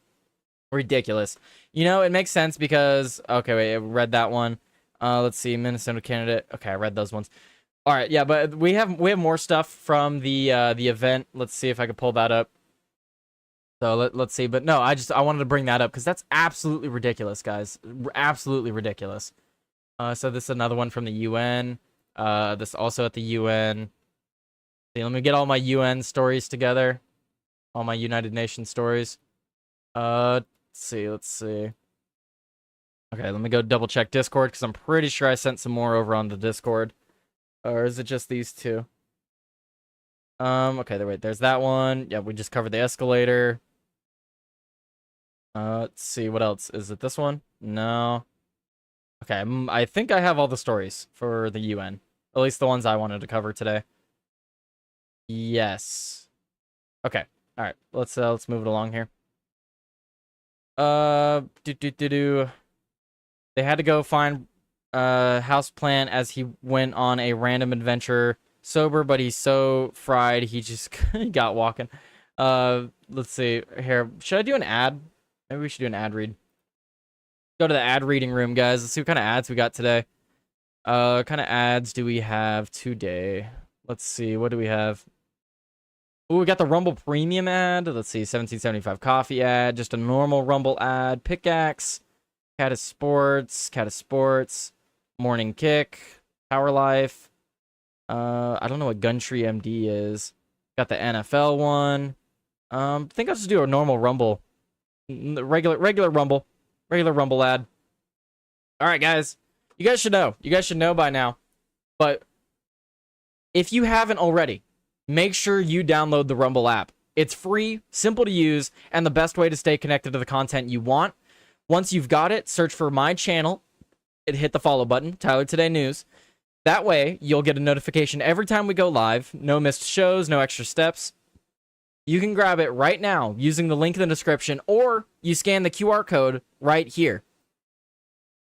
Ridiculous. You know, it makes sense because... Okay, wait, I read that one. Let's see, Minnesota candidate. Okay, I read those ones. All right, yeah, but we have more stuff from the event. Let's see if I can pull that up. So let's see, but no, I wanted to bring that up because that's absolutely ridiculous, guys. Absolutely ridiculous. So this is another one from the UN. This also at the UN. See, let me get all my UN stories together. All my United Nations stories. Let's see. Okay, let me go double check Discord because I'm pretty sure I sent some more over on the Discord. Or is it just these two? Okay, wait, there's that one. Yeah, we just covered the escalator. Let's see, what else? Is it this one? No. Okay, I think I have all the stories for the UN. At least the ones I wanted to cover today. Yes. Okay, alright, let's move it along here. They had to go find house plant as he went on a random adventure. Sober, but he's so fried he just got walking. Let's see here. Should I do an ad? Maybe we should do an ad read. Go to the ad reading room, guys. Let's see what kind of ads we got today. What kind of ads do we have today? Let's see. What do we have? Oh, we got the Rumble Premium ad. Let's see. 1775 coffee ad. Just a normal Rumble ad. Pickaxe. Catus Sports. Morning Kick. Power Life. I don't know what Guntree MD is. Got the NFL one. I think I'll just do a normal Rumble. Regular Rumble. Regular Rumble ad. Alright, guys. You guys should know. You guys should know by now. But if you haven't already, make sure you download the Rumble app. It's free, simple to use, and the best way to stay connected to the content you want. Once you've got it, search for my channel and hit the follow button, Tyler Today News. That way, you'll get a notification every time we go live. No missed shows, no extra steps. You can grab it right now using the link in the description, or you scan the QR code right here.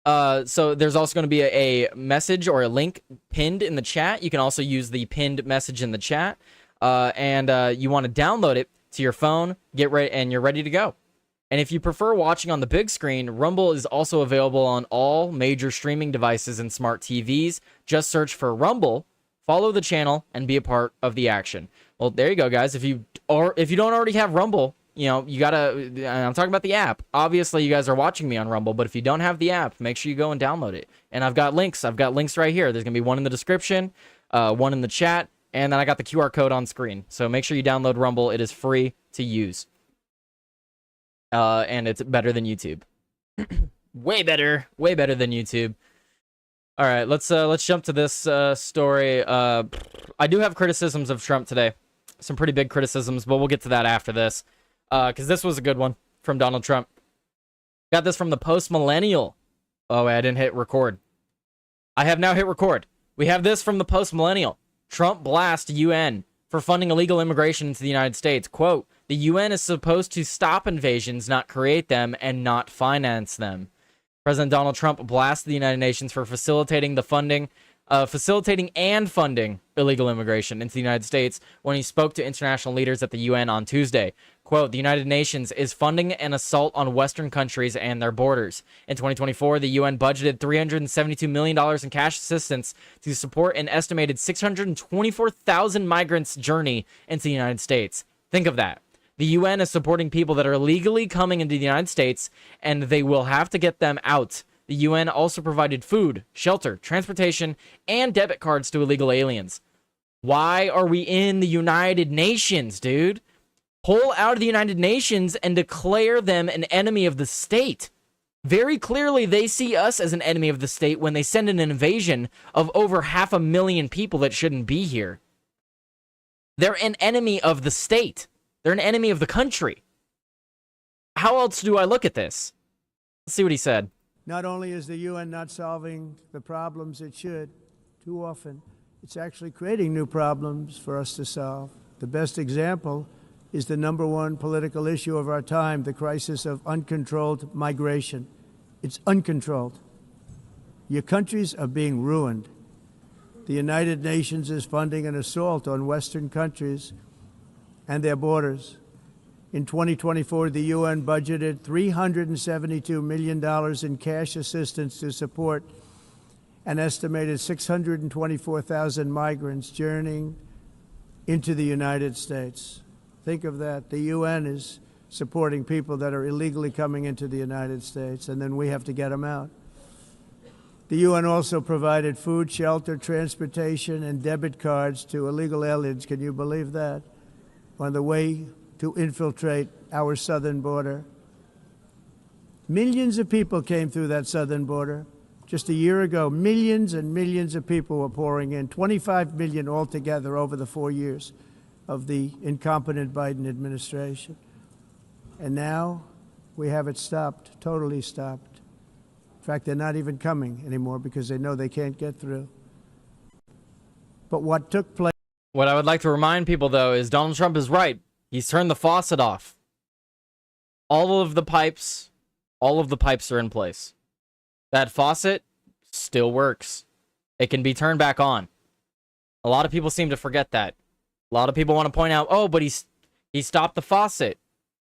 So there's also going to be a message or a link pinned in the chat. You can also use the pinned message in the chat. And you want to download it to your phone, get ready, and you're ready to go. And if you prefer watching on the big screen, Rumble is also available on all major streaming devices and smart TVs. Just search for Rumble, follow the channel, and be a part of the action. Well, there you go, guys. If you don't already have Rumble, you know, you gotta, I'm talking about the app. Obviously, you guys are watching me on Rumble, but if you don't have the app, make sure you go and download it. And I've got links. I've got links right here. There's gonna be one in the description, one in the chat, and then I got the QR code on screen. So make sure you download Rumble. It is free to use. And it's better than YouTube. way better than YouTube. All right, let's jump to this story. I do have criticisms of Trump today, some pretty big criticisms, but we'll get to that after this, because this was a good one from Donald Trump. Got this from the Post Millennial. Oh, wait, I didn't hit record. I have now hit record. We have this from the Post Millennial. Trump blasts UN for funding illegal immigration into the United States. Quote, the UN is supposed to stop invasions, not create them, and not finance them. President Donald Trump blasted the United Nations for facilitating and funding illegal immigration into the United States when he spoke to international leaders at the UN on Tuesday. Quote, the United Nations is funding an assault on Western countries and their borders. In 2024, the UN budgeted $372 million in cash assistance to support an estimated 624,000 migrants' journey into the United States. Think of that. The UN is supporting people that are illegally coming into the United States, and they will have to get them out. The UN also provided food, shelter, transportation, and debit cards to illegal aliens. Why are we in the United Nations, dude? Pull out of the United Nations and declare them an enemy of the state. Very clearly, they see us as an enemy of the state when they send an invasion of over 500,000 people that shouldn't be here. They're an enemy of the state. They're an enemy of the country. How else do I look at this? Let's see what he said. Not only is the UN not solving the problems it should, too often, it's actually creating new problems for us to solve. The best example is the number one political issue of our time, the crisis of uncontrolled migration. It's uncontrolled. Your countries are being ruined. The United Nations is funding an assault on Western countries and their borders. In 2024, the UN budgeted $372 million in cash assistance to support an estimated 624,000 migrants journeying into the United States. Think of that. The UN is supporting people that are illegally coming into the United States, and then we have to get them out. The UN also provided food, shelter, transportation, and debit cards to illegal aliens. Can you believe that? On the way to infiltrate our southern border. Millions of people came through that southern border. Just a year ago, millions and millions of people were pouring in, 25 million altogether over the 4 years of the incompetent Biden administration. And now we have it stopped, totally stopped. In fact, they're not even coming anymore because they know they can't get through. But what took place... What I would like to remind people, though, is Donald Trump is right. He's turned the faucet off. All of the pipes are in place. That faucet still works. It can be turned back on. A lot of people seem to forget that. A lot of people want to point out, oh, but he stopped the faucet.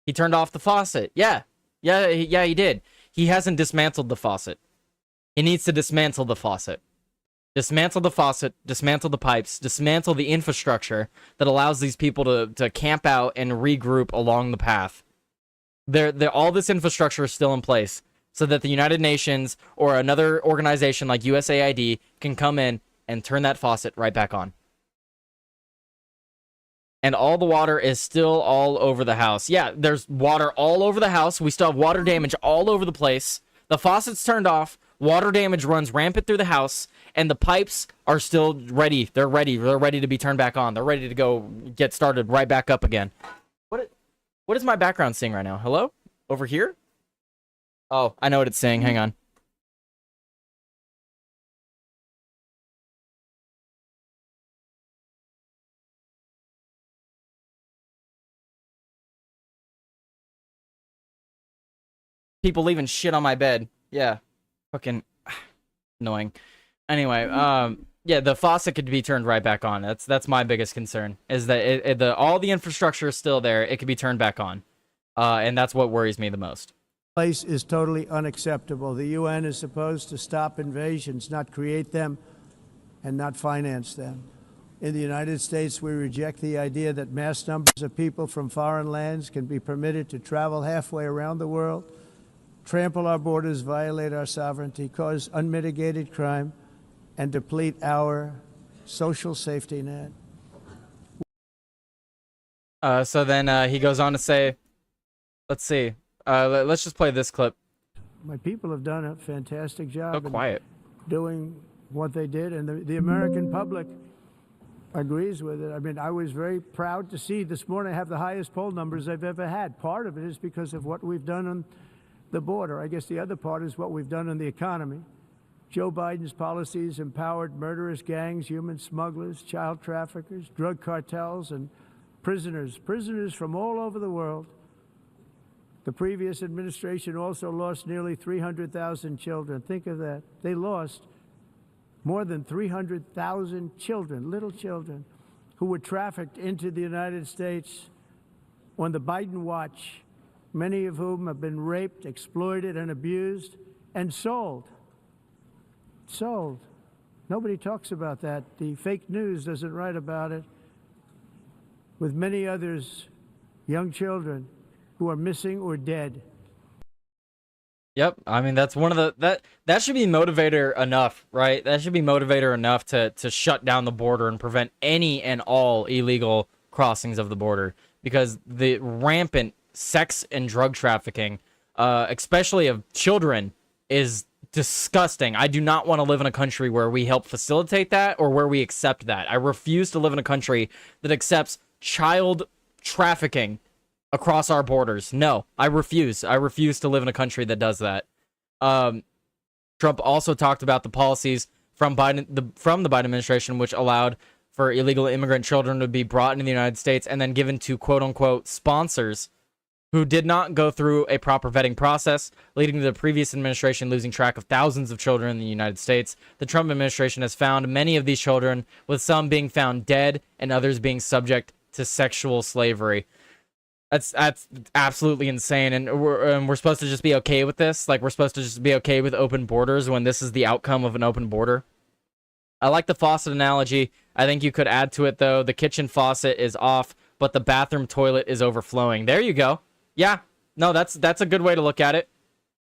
He turned off the faucet. Yeah, he did. He hasn't dismantled the faucet. He needs to dismantle the faucet. Dismantle the faucet, dismantle the pipes, dismantle the infrastructure that allows these people to camp out and regroup along the path. All this infrastructure is still in place so that the United Nations or another organization like USAID can come in and turn that faucet right back on. And all the water is still all over the house. Yeah, there's water all over the house. We still have water damage all over the place. The faucet's turned off. Water damage runs rampant through the house, and the pipes are still ready. They're ready. They're ready to be turned back on. They're ready to go get started right back up again. What is my background saying right now? Hello? Over here? Oh, I know what it's saying. Hang on. People leaving shit on my bed. Yeah. Fucking annoying. Anyway, yeah, the faucet could be turned right back on. That's my biggest concern, is that all the infrastructure is still there. It could be turned back on. And that's what worries me the most. Place is totally unacceptable. The UN is supposed to stop invasions, not create them and not finance them. In the United States, we reject the idea that mass numbers of people from foreign lands can be permitted to travel halfway around the world, trample our borders, violate our sovereignty, cause unmitigated crime, and deplete our social safety net. So then he goes on to say, let's see. Let's just play this clip. My people have done a fantastic job So quiet. doing what they did, and the American public agrees with it. I mean, I was very proud to see this morning I have the highest poll numbers I've ever had. Part of it is because of what we've done on the border. I guess the other part is what we've done on the economy. Joe Biden's policies empowered murderous gangs, human smugglers, child traffickers, drug cartels, and prisoners from all over the world. The previous administration also lost nearly 300,000 children. Think of that. They lost more than 300,000 children, little children, who were trafficked into the United States on the Biden watch, many of whom have been raped, exploited, and abused, and sold. Sold. Nobody talks about that. The fake news doesn't write about it. With many others, young children who are missing or dead. Yep. I mean, that's one of that should be motivator enough, right? That should be motivator enough to shut down the border and prevent any and all illegal crossings of the border, because the rampant sex and drug trafficking, especially of children, is disgusting. I do not want to live in a country where we help facilitate that or where we accept that. I refuse to live in a country that accepts child trafficking across our borders. No, I refuse. I refuse to live in a country that does that. Trump also talked about the policies from the Biden administration, which allowed for illegal immigrant children to be brought into the United States and then given to quote unquote sponsors who did not go through a proper vetting process, leading to the previous administration losing track of thousands of children in the United States. The Trump administration has found many of these children, with some being found dead and others being subject to sexual slavery. That's absolutely insane, and we're supposed to just be okay with this? Like, we're supposed to just be okay with open borders when this is the outcome of an open border? I like the faucet analogy. I think you could add to it, though. The kitchen faucet is off, but the bathroom toilet is overflowing. There you go. Yeah, no, that's a good way to look at it.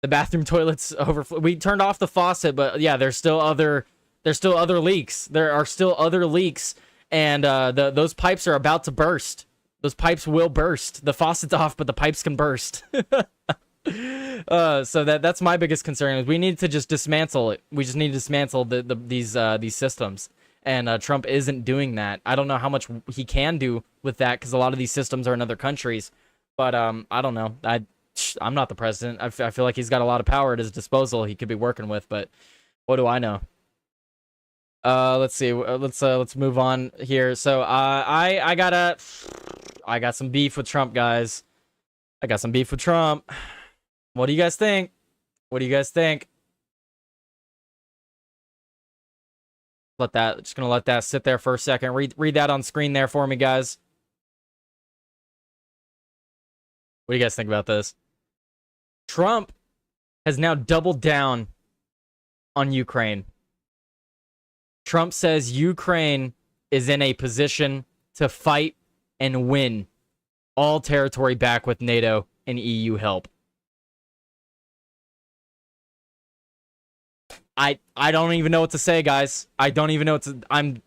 The bathroom toilet's overflow. We turned off the faucet, but yeah, there's still other leaks. There are still other leaks, and those pipes are about to burst. Those pipes will burst. The faucet's off, but the pipes can burst. So that's my biggest concern. Is we need to just dismantle it. We just need to dismantle these systems. And Trump isn't doing that. I don't know how much he can do with that, because a lot of these systems are in other countries. But I don't know. I'm not the president. I feel like he's got a lot of power at his disposal he could be working with. But what do I know? Let's see. Let's move on here. So I got some beef with Trump, guys. I got some beef with Trump. What do you guys think? What do you guys think? Just gonna let that sit there for a second. Read that on screen there for me, guys. What do you guys think about this? Trump has now doubled down on Ukraine. Trump says Ukraine is in a position to fight and win all territory back with NATO and EU help. I don't even know what to say, guys. I don't even know what to... I'm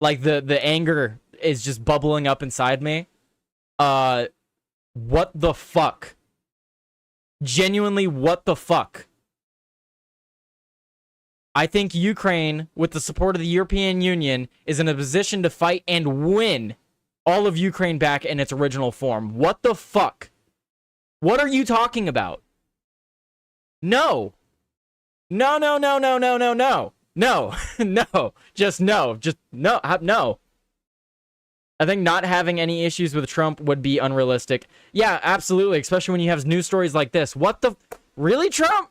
like, the anger is just bubbling up inside me. What the fuck? Genuinely, what the fuck? I think Ukraine, with the support of the European Union, is in a position to fight and win all of Ukraine back in its original form. What the fuck? What are you talking about? No. No, no, no, no, no, no, no. No. No. Just no. Just no. No. I think not having any issues with Trump would be unrealistic. Yeah, absolutely. Especially when you have news stories like this. What the... Really, Trump?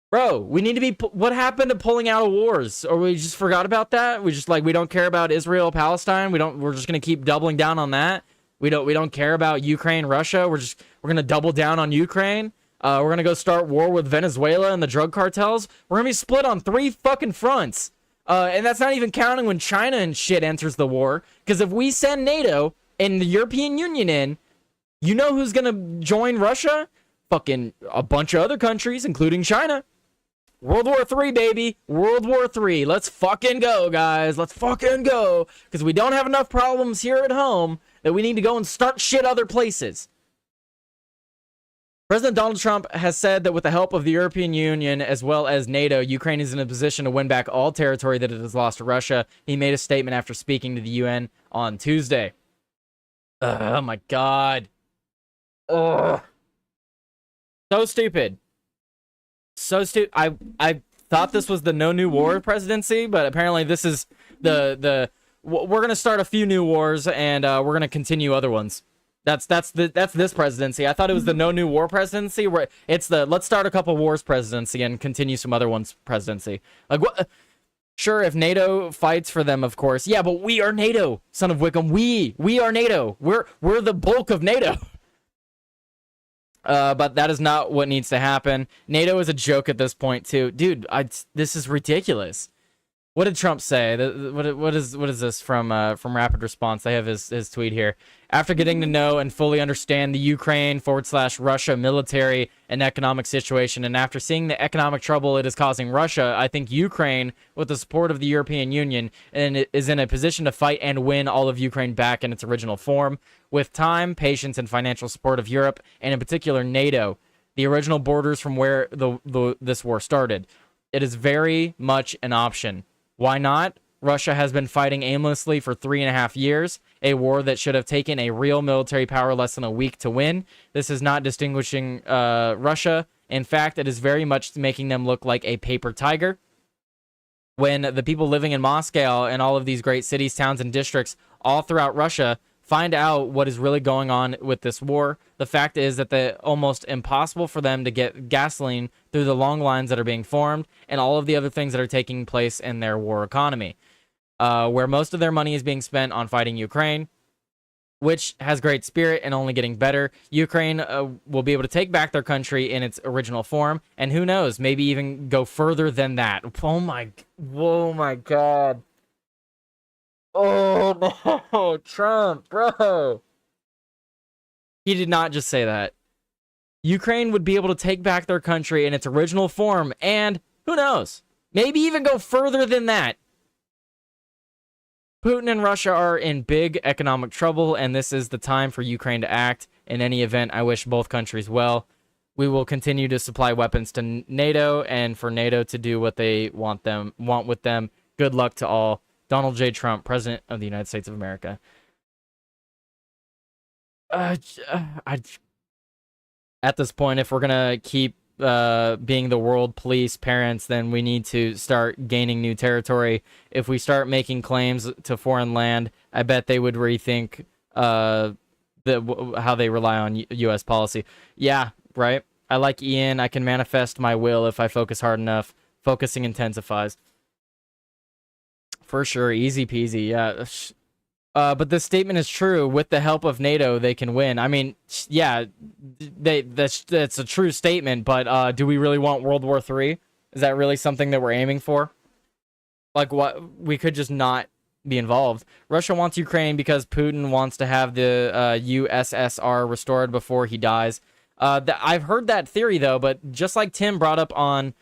Bro, we need to be... What happened to pulling out of wars? Or we just forgot about that? We just, like, we don't care about Israel, Palestine? We're just going to keep doubling down on that? We don't care about Ukraine, Russia? We're going to double down on Ukraine? We're going to go start war with Venezuela and the drug cartels? We're going to be split on 3 fucking fronts. And that's not even counting when China and shit enters the war. Because if we send NATO and the European Union in, you know who's going to join Russia? Fucking a bunch of other countries, including China. World War III, baby. World War III. Let's fucking go, guys. Let's fucking go. Because we don't have enough problems here at home. that we need to go and start shit other places. President Donald Trump has said that with the help of the European Union as well as NATO, Ukraine is in a position to win back all territory that it has lost to Russia. He made a statement after speaking to the UN on Tuesday. Oh my God. Ugh. So stupid. So stupid. I thought this was the no new war presidency, but apparently this is we're going to start a few new wars and we're going to continue other ones. That's this presidency. I thought it was the no new war presidency, where it's the let's start a couple wars presidency and continue some other ones presidency. Like what? Sure, if NATO fights for them, of course. Yeah, but we are NATO, son of Wickham. We are NATO. We're the bulk of NATO. But that is not what needs to happen. NATO is a joke at this point too, dude. This is ridiculous. What did Trump say? What is this from Rapid Response? I have his tweet here. After getting to know and fully understand the Ukraine/Russia military and economic situation, and after seeing the economic trouble it is causing Russia, I think Ukraine, with the support of the European Union, is in a position to fight and win all of Ukraine back in its original form. With time, patience, and financial support of Europe, and in particular NATO, the original borders from where this war started. It is very much an option. Why not? Russia has been fighting aimlessly for 3.5 years, a war that should have taken a real military power less than a week to win. This is not distinguishing Russia. In fact, it is very much making them look like a paper tiger. When the people living in Moscow and all of these great cities, towns, and districts all throughout Russia find out what is really going on with this war, the fact is that it's almost impossible for them to get gasoline through the long lines that are being formed and all of the other things that are taking place in their war economy, where most of their money is being spent on fighting Ukraine, which has great spirit and only getting better. Ukraine will be able to take back their country in its original form, and who knows, maybe even go further than that. Oh my God. Oh no, Trump, bro. He did not just say that. Ukraine would be able to take back their country in its original form, and who knows, maybe even go further than that. Putin and Russia are in big economic trouble, and this is the time for Ukraine to act. In any event, I wish both countries well. We will continue to supply weapons to NATO, and for NATO to do what they want with them. Good luck to all. Donald J. Trump, President of the United States of America. At this point, if we're going to keep being the world police parents, then we need to start gaining new territory. If we start making claims to foreign land, I bet they would rethink how they rely on U.S. policy. Yeah, right? I like Ian. I can manifest my will if I focus hard enough. Focusing intensifies. For sure, easy peasy, yeah. But this statement is true. With the help of NATO, they can win. I mean, yeah, that's a true statement, but do we really want World War III? Is that really something that we're aiming for? Like, what? We could just not be involved. Russia wants Ukraine because Putin wants to have the USSR restored before he dies. I've heard that theory, though, but just like Tim brought up on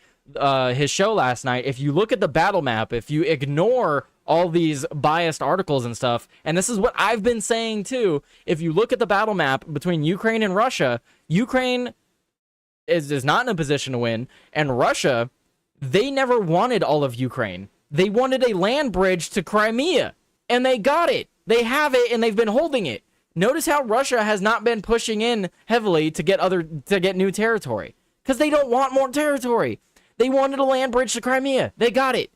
his show last night, if you look at the battle map, if you ignore all these biased articles and stuff, and this is what I've been saying too, if you look at the battle map between Ukraine and Russia, Ukraine is not in a position to win, and Russia, they never wanted all of Ukraine. They wanted a land bridge to Crimea, and they got it. They have it, and they've been holding it. Notice how Russia has not been pushing in heavily to get new territory, because they don't want more territory. They wanted a land bridge to Crimea. They got it.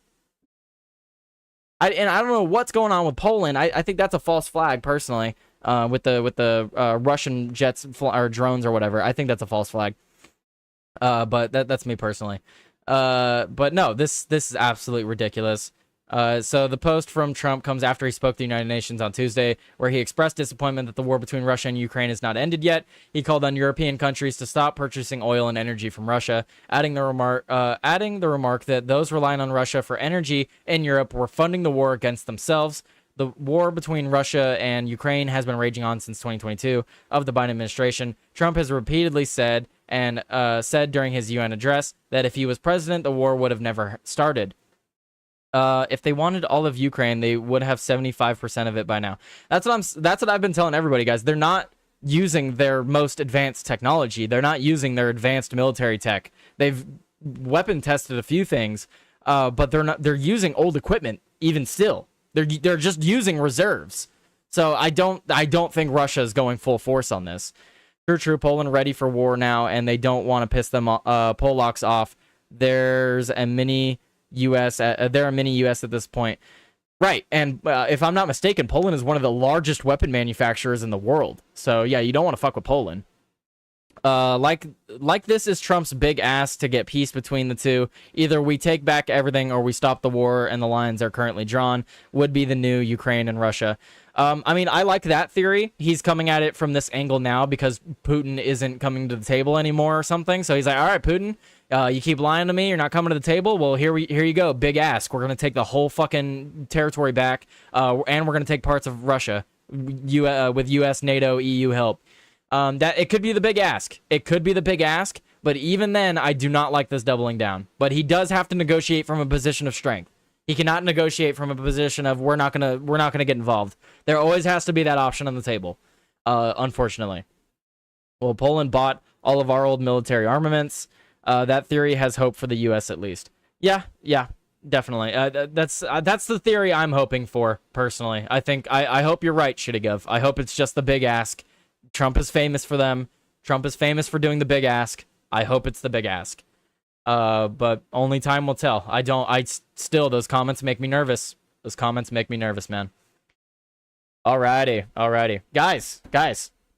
I don't know what's going on with Poland. I think that's a false flag, personally, with the Russian jets or drones or whatever. I think that's a false flag. But that's me personally. But no, this is absolutely ridiculous. So the post from Trump comes after he spoke to the United Nations on Tuesday, where he expressed disappointment that the war between Russia and Ukraine is not ended yet. He called on European countries to stop purchasing oil and energy from Russia, adding the remark that those relying on Russia for energy in Europe were funding the war against themselves. The war between Russia and Ukraine has been raging on since 2022 of the Biden administration. Trump has repeatedly said during his UN address that if he was president, the war would have never started. If they wanted all of Ukraine, they would have 75% of it by now. That's what I've been telling everybody, guys. They're not using their most advanced technology. They're not using their advanced military tech. They've weapon tested a few things, but they're using old equipment even still. They're just using reserves. So I don't think Russia is going full force on this. True, Poland ready for war now, and they don't want to piss them Polacks off. There's a mini U.S. There are many U.S. at this point, right? And if I'm not mistaken, Poland is one of the largest weapon manufacturers in the world. So yeah, you don't want to fuck with Poland. Like this is Trump's big ask to get peace between the two. Either we take back everything or we stop the war, and the lines are currently drawn. Would be the new Ukraine and Russia. I mean, I like that theory. He's coming at it from this angle now because Putin isn't coming to the table anymore or something. So he's like, all right, Putin, you keep lying to me. You're not coming to the table. Well, here you go. Big ask. We're going to take the whole fucking territory back. And we're going to take parts of Russia with U.S., NATO, EU help. That it could be the big ask. It could be the big ask. But even then, I do not like this doubling down. But he does have to negotiate from a position of strength. He cannot negotiate from a position of we're not gonna get involved. There always has to be that option on the table. Unfortunately. Well, Poland bought all of our old military armaments. That theory has hope for the U.S. at least. Yeah, definitely. That's the theory I'm hoping for personally. I hope you're right, Shittigov. I hope it's just the big ask. Trump is famous for them. Trump is famous for doing the big ask. I hope it's the big ask. But only time will tell. Still, those comments make me nervous. Those comments make me nervous, man. Alrighty. Guys,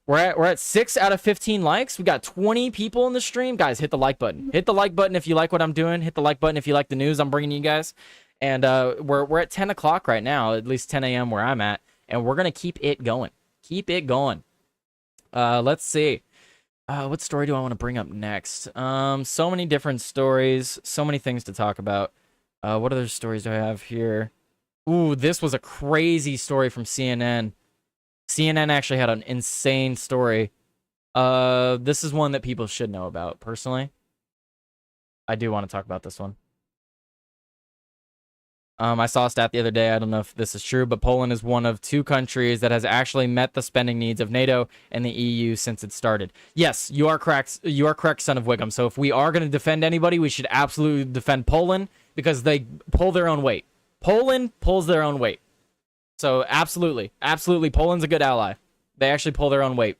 we're at 6 out of 15 likes. We got 20 people in the stream. Guys, hit the like button. Hit the like button if you like what I'm doing. Hit the like button if you like the news I'm bringing you guys. And we're at 10 o'clock right now, at least 10 a.m. where I'm at, and we're gonna keep it going. Keep it going. Let's see. What story do I want to bring up next? So many different stories, so many things to talk about. What other stories do I have here? Ooh, this was a crazy story from CNN. CNN actually had an insane story. This is one that people should know about, personally. I do want to talk about this one. I saw a stat the other day, I don't know if this is true, but Poland is one of 2 countries that has actually met the spending needs of NATO and the EU since it started. Yes, you are correct, son of Wiggum. So if we are going to defend anybody, we should absolutely defend Poland because they pull their own weight. Poland pulls their own weight. So absolutely, Poland's a good ally. They actually pull their own weight.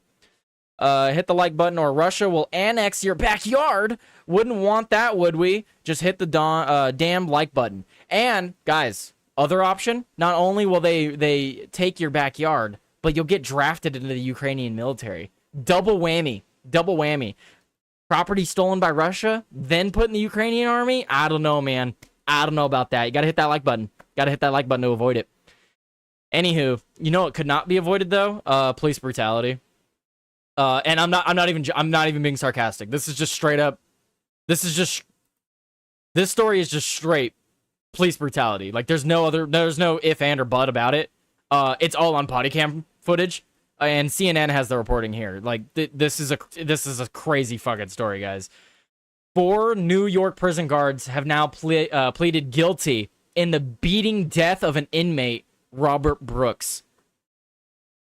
Hit the like button or Russia will annex your backyard. Wouldn't want that, would we? Just hit the damn like button. And, guys, other option, not only will they take your backyard, but you'll get drafted into the Ukrainian military. Double whammy. Property stolen by Russia, then put in the Ukrainian army? I don't know, man. I don't know about that. You gotta hit that like button. To avoid it. Anywho, you know what could not be avoided, though? Police brutality. And I'm not even being sarcastic. This is just straight up. This story is just straight police brutality. Like there's no if, and, or but about it. It's all on body cam footage, and CNN has the reporting here. Like this is a crazy fucking story, guys. 4 New York prison guards have now pleaded guilty in the beating death of an inmate, Robert Brooks.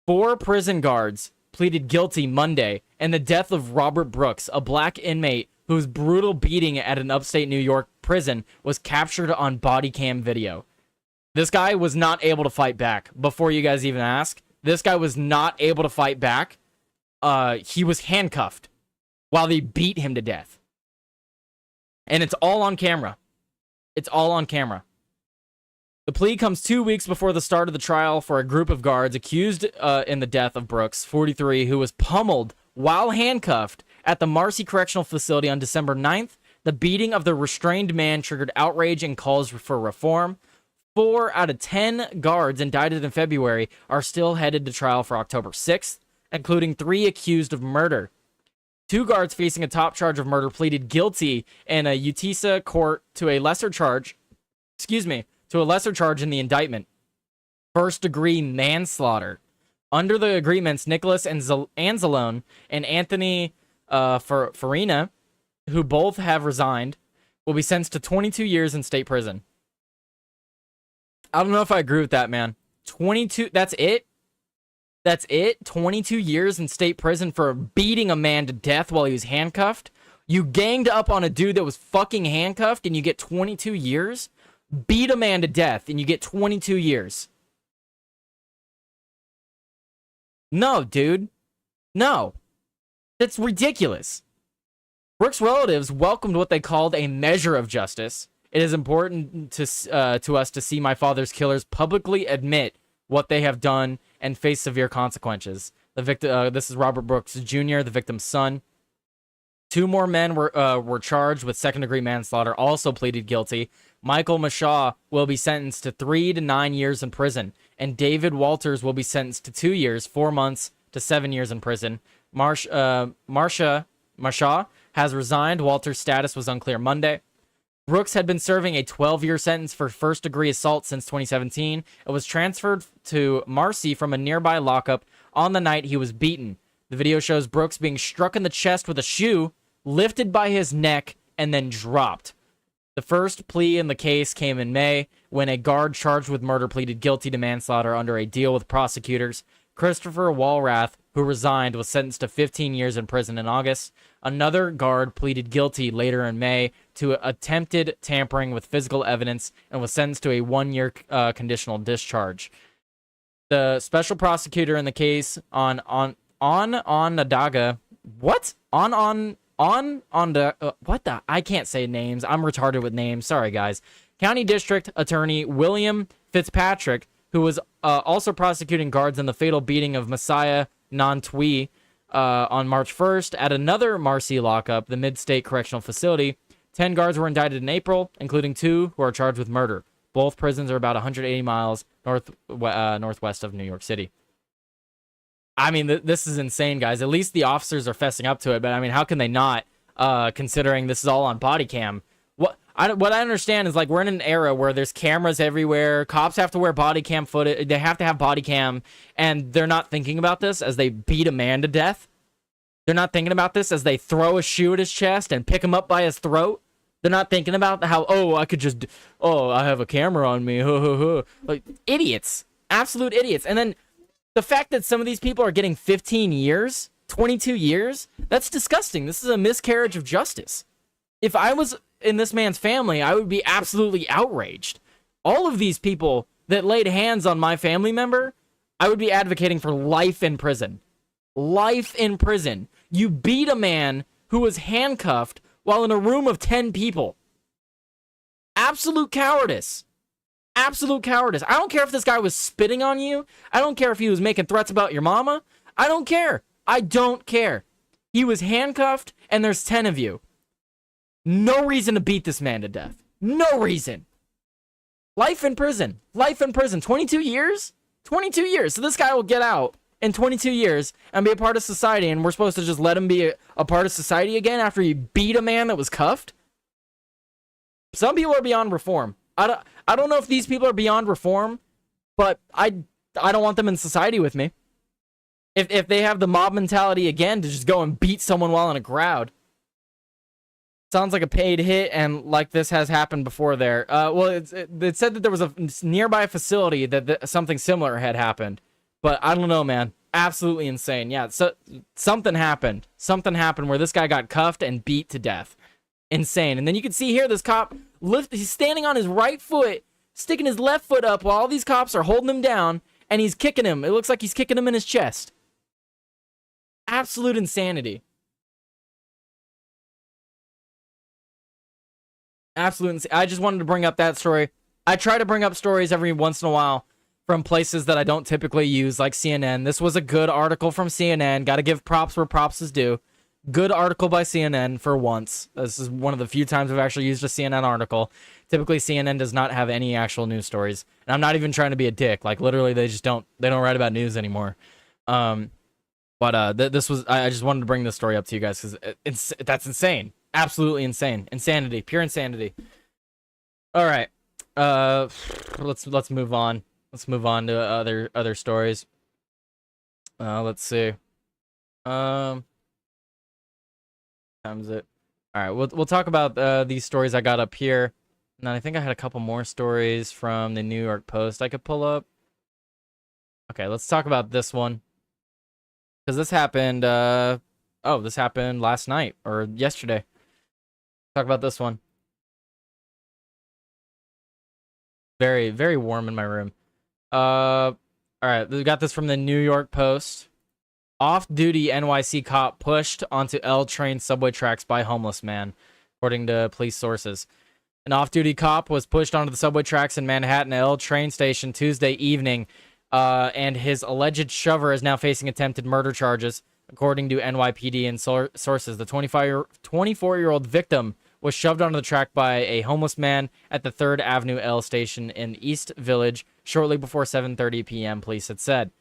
4 prison guards pleaded guilty Monday in the death of Robert Brooks, a black inmate whose brutal beating at an upstate New York prison was captured on body cam video. This guy was not able to fight back. Before you guys even ask, this guy was not able to fight back. He was handcuffed while they beat him to death. And it's all on camera. The plea comes 2 weeks before the start of the trial for a group of guards accused in the death of Brooks, 43, who was pummeled while handcuffed at the Marcy Correctional Facility on December 9th. The beating of the restrained man triggered outrage and calls for reform. 4 out of 10 guards indicted in February are still headed to trial for October 6th, including 3 accused of murder. 2 guards facing a top charge of murder pleaded guilty in a Utisa court to a lesser charge in the indictment. First-degree manslaughter. Under the agreements, Nicholas Anzalone and Anthony Farina, who both have resigned, will be sentenced to 22 years in state prison. I don't know if I agree with that, man. 22, that's it? That's it? 22 years in state prison for beating a man to death while he was handcuffed? You ganged up on a dude that was fucking handcuffed and you get 22 years? Beat a man to death and you get 22 years. No, dude. No. That's ridiculous. Brooks' relatives welcomed what they called a measure of justice. It is important to us to see my father's killers publicly admit what they have done and face severe consequences. The victim, this is Robert Brooks Jr., the victim's son. 2 more men were charged with second-degree manslaughter, also pleaded guilty. Michael Mashaw will be sentenced to 3 to 9 years in prison, and David Walters will be sentenced to 2 years, 4 months to 7 years in prison. Mashaw has resigned. Walters' status was unclear Monday. Brooks had been serving a 12-year sentence for first-degree assault since 2017. It was transferred to Marcy from a nearby lockup on the night he was beaten. The video shows Brooks being struck in the chest with a shoe, lifted by his neck, and then dropped. The first plea in the case came in May, when a guard charged with murder pleaded guilty to manslaughter under a deal with prosecutors. Christopher Walrath, who resigned, was sentenced to 15 years in prison in August. Another guard pleaded guilty later in May to attempted tampering with physical evidence and was sentenced to a 1-year conditional discharge. The special prosecutor in the case Onondaga, what? What the? I can't say names. I'm retarded with names. Sorry, guys. County District Attorney William Fitzpatrick, who was also prosecuting guards in the fatal beating of Messiah Nantwi on March 1st at another Marcy lockup, the Mid-State Correctional Facility. 10 guards were indicted in April, including 2 who are charged with murder. Both prisons are about 180 miles northwest of New York City. I mean, this is insane, guys. At least the officers are fessing up to it, but I mean, how can they not, considering this is all on body cam? What I understand is, like, we're in an era where there's cameras everywhere. Cops have to wear body cam footage. They have to have body cam, and they're not thinking about this as they beat a man to death. They're not thinking about this as they throw a shoe at his chest and pick him up by his throat. They're not thinking about how, I have a camera on me. Like, idiots. Absolute idiots. And then the fact that some of these people are getting 15 years, 22 years, that's disgusting. This is a miscarriage of justice. If I was in this man's family, I would be absolutely outraged. All of these people that laid hands on my family member, I would be advocating for life in prison. Life in prison. You beat a man who was handcuffed while in a room of 10 people. Absolute cowardice. Absolute cowardice. I don't care if this guy was spitting on you. I don't care if he was making threats about your mama. I don't care. I don't care. He was handcuffed, and there's 10 of you. No reason to beat this man to death. No reason. Life in prison. Life in prison. 22 years? 22 years. So this guy will get out in 22 years and be a part of society, and we're supposed to just let him be a part of society again after he beat a man that was cuffed? Some people are beyond reform. I don't know if these people are beyond reform, but I don't want them in society with me. If they have the mob mentality again to just go and beat someone while in a crowd. Sounds like a paid hit, and like this has happened before there. It said that there was a nearby facility that something similar had happened. But I don't know, man. Absolutely insane. Yeah, so something happened. Something happened where this guy got cuffed and beat to death. Insane. And then you can see here, this cop, he's standing on his right foot, sticking his left foot up while all these cops are holding him down, and he's kicking him. It looks like he's kicking him in his chest. Absolute insanity. Absolute. I just wanted to bring up that story. I try to bring up stories every once in a while from places that I don't typically use, like CNN. This was a good article from CNN. Got to give props where props is due. Good article by CNN for once. This is one of the few times I've actually used a CNN article. Typically, CNN does not have any actual news stories. And I'm not even trying to be a dick. Like, literally, they don't write about news anymore. This was, I just wanted to bring this story up to you guys because that's insane. Absolutely insane. Insanity. Pure insanity. All right. Let's move on. Let's move on to other stories. Let's see. Time's it. All right, we'll talk about these stories I got up here. And then I think I had a couple more stories from the New York Post I could pull up. Okay, let's talk about this one. Because this happened, this happened last night or yesterday. Talk about this one. Very, very warm in my room. All right, we got this from the New York Post. Off-duty NYC cop pushed onto L train subway tracks by homeless man, according to police sources. An off-duty cop was pushed onto the subway tracks in Manhattan L train station Tuesday evening, and his alleged shover is now facing attempted murder charges, according to NYPD and sources. The 24-year-old victim was shoved onto the track by a homeless man at the 3rd Avenue L station in East Village shortly before 7:30 p.m., police had said.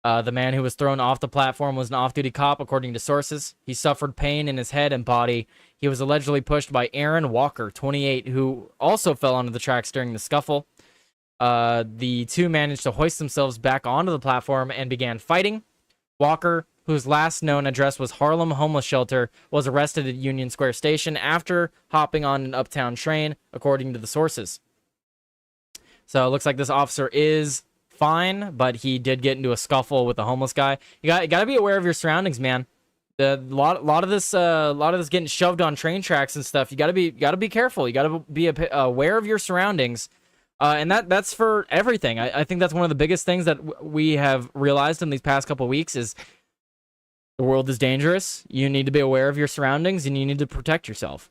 The man who was thrown off the platform was an off-duty cop, according to sources. He suffered pain in his head and body. He was allegedly pushed by Aaron Walker, 28, who also fell onto the tracks during the scuffle. The two managed to hoist themselves back onto the platform and began fighting. Walker, whose last known address was Harlem Homeless Shelter, was arrested at Union Square Station after hopping on an uptown train, according to the sources. So it looks like this officer is fine, but he did get into a scuffle with a homeless guy. You got to be aware of your surroundings, man. A lot of this getting shoved on train tracks and stuff. You got to be careful. You got to be aware of your surroundings, and that's for everything. I think that's one of the biggest things that we have realized in these past couple weeks is the world is dangerous. You need to be aware of your surroundings, and you need to protect yourself.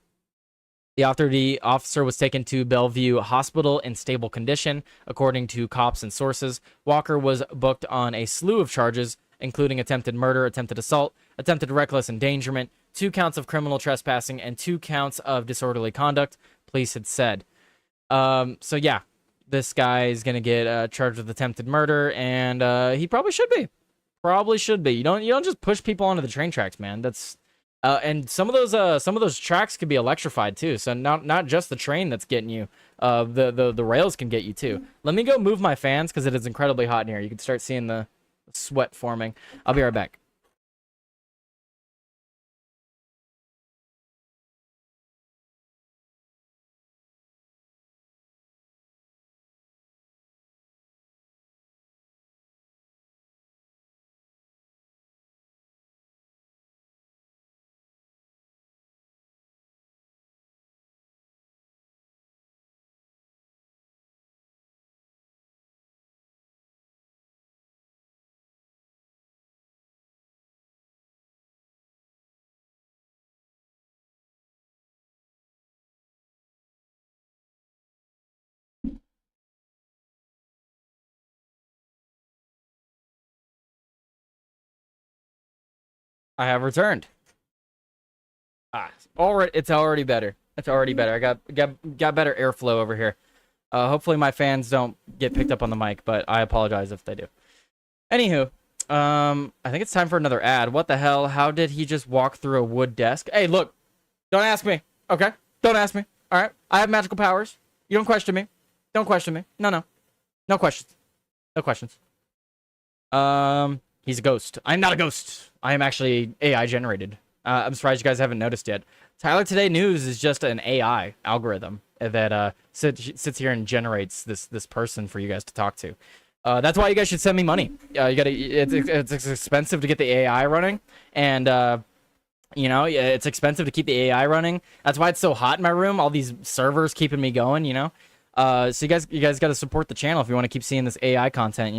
The off-duty officer was taken to Bellevue Hospital in stable condition, according to cops and sources. Walker was booked on a slew of charges, including attempted murder, attempted assault, attempted reckless endangerment, 2 counts of criminal trespassing, and 2 counts of disorderly conduct, police had said. So yeah, this guy is going to get charged with attempted murder, and he probably should be. Probably should be. You don't just push people onto the train tracks, man. That's and some of those tracks could be electrified too. So not just the train that's getting you. The rails can get you too. Let me go move my fans because it is incredibly hot in here. You can start seeing the sweat forming. I'll be right back. I have returned. It's already better. It's already better. I got better airflow over here. Hopefully my fans don't get picked up on the mic, but I apologize if they do. Anywho, I think it's time for another ad. What the hell? How did he just walk through a wood desk? Hey, look. Don't ask me. Okay? Don't ask me. All right? I have magical powers. You don't question me. Don't question me. No. No questions. No questions. He's a ghost. I'm not a ghost. I am actually AI generated. I'm surprised you guys haven't noticed yet. Tyler Today News is just an AI algorithm that sits here and generates this person for you guys to talk to. That's why you guys should send me money. It's expensive to get the AI running, and it's expensive to keep the AI running. That's why it's so hot in my room. All these servers keeping me going. So you guys got to support the channel if you want to keep seeing this AI content.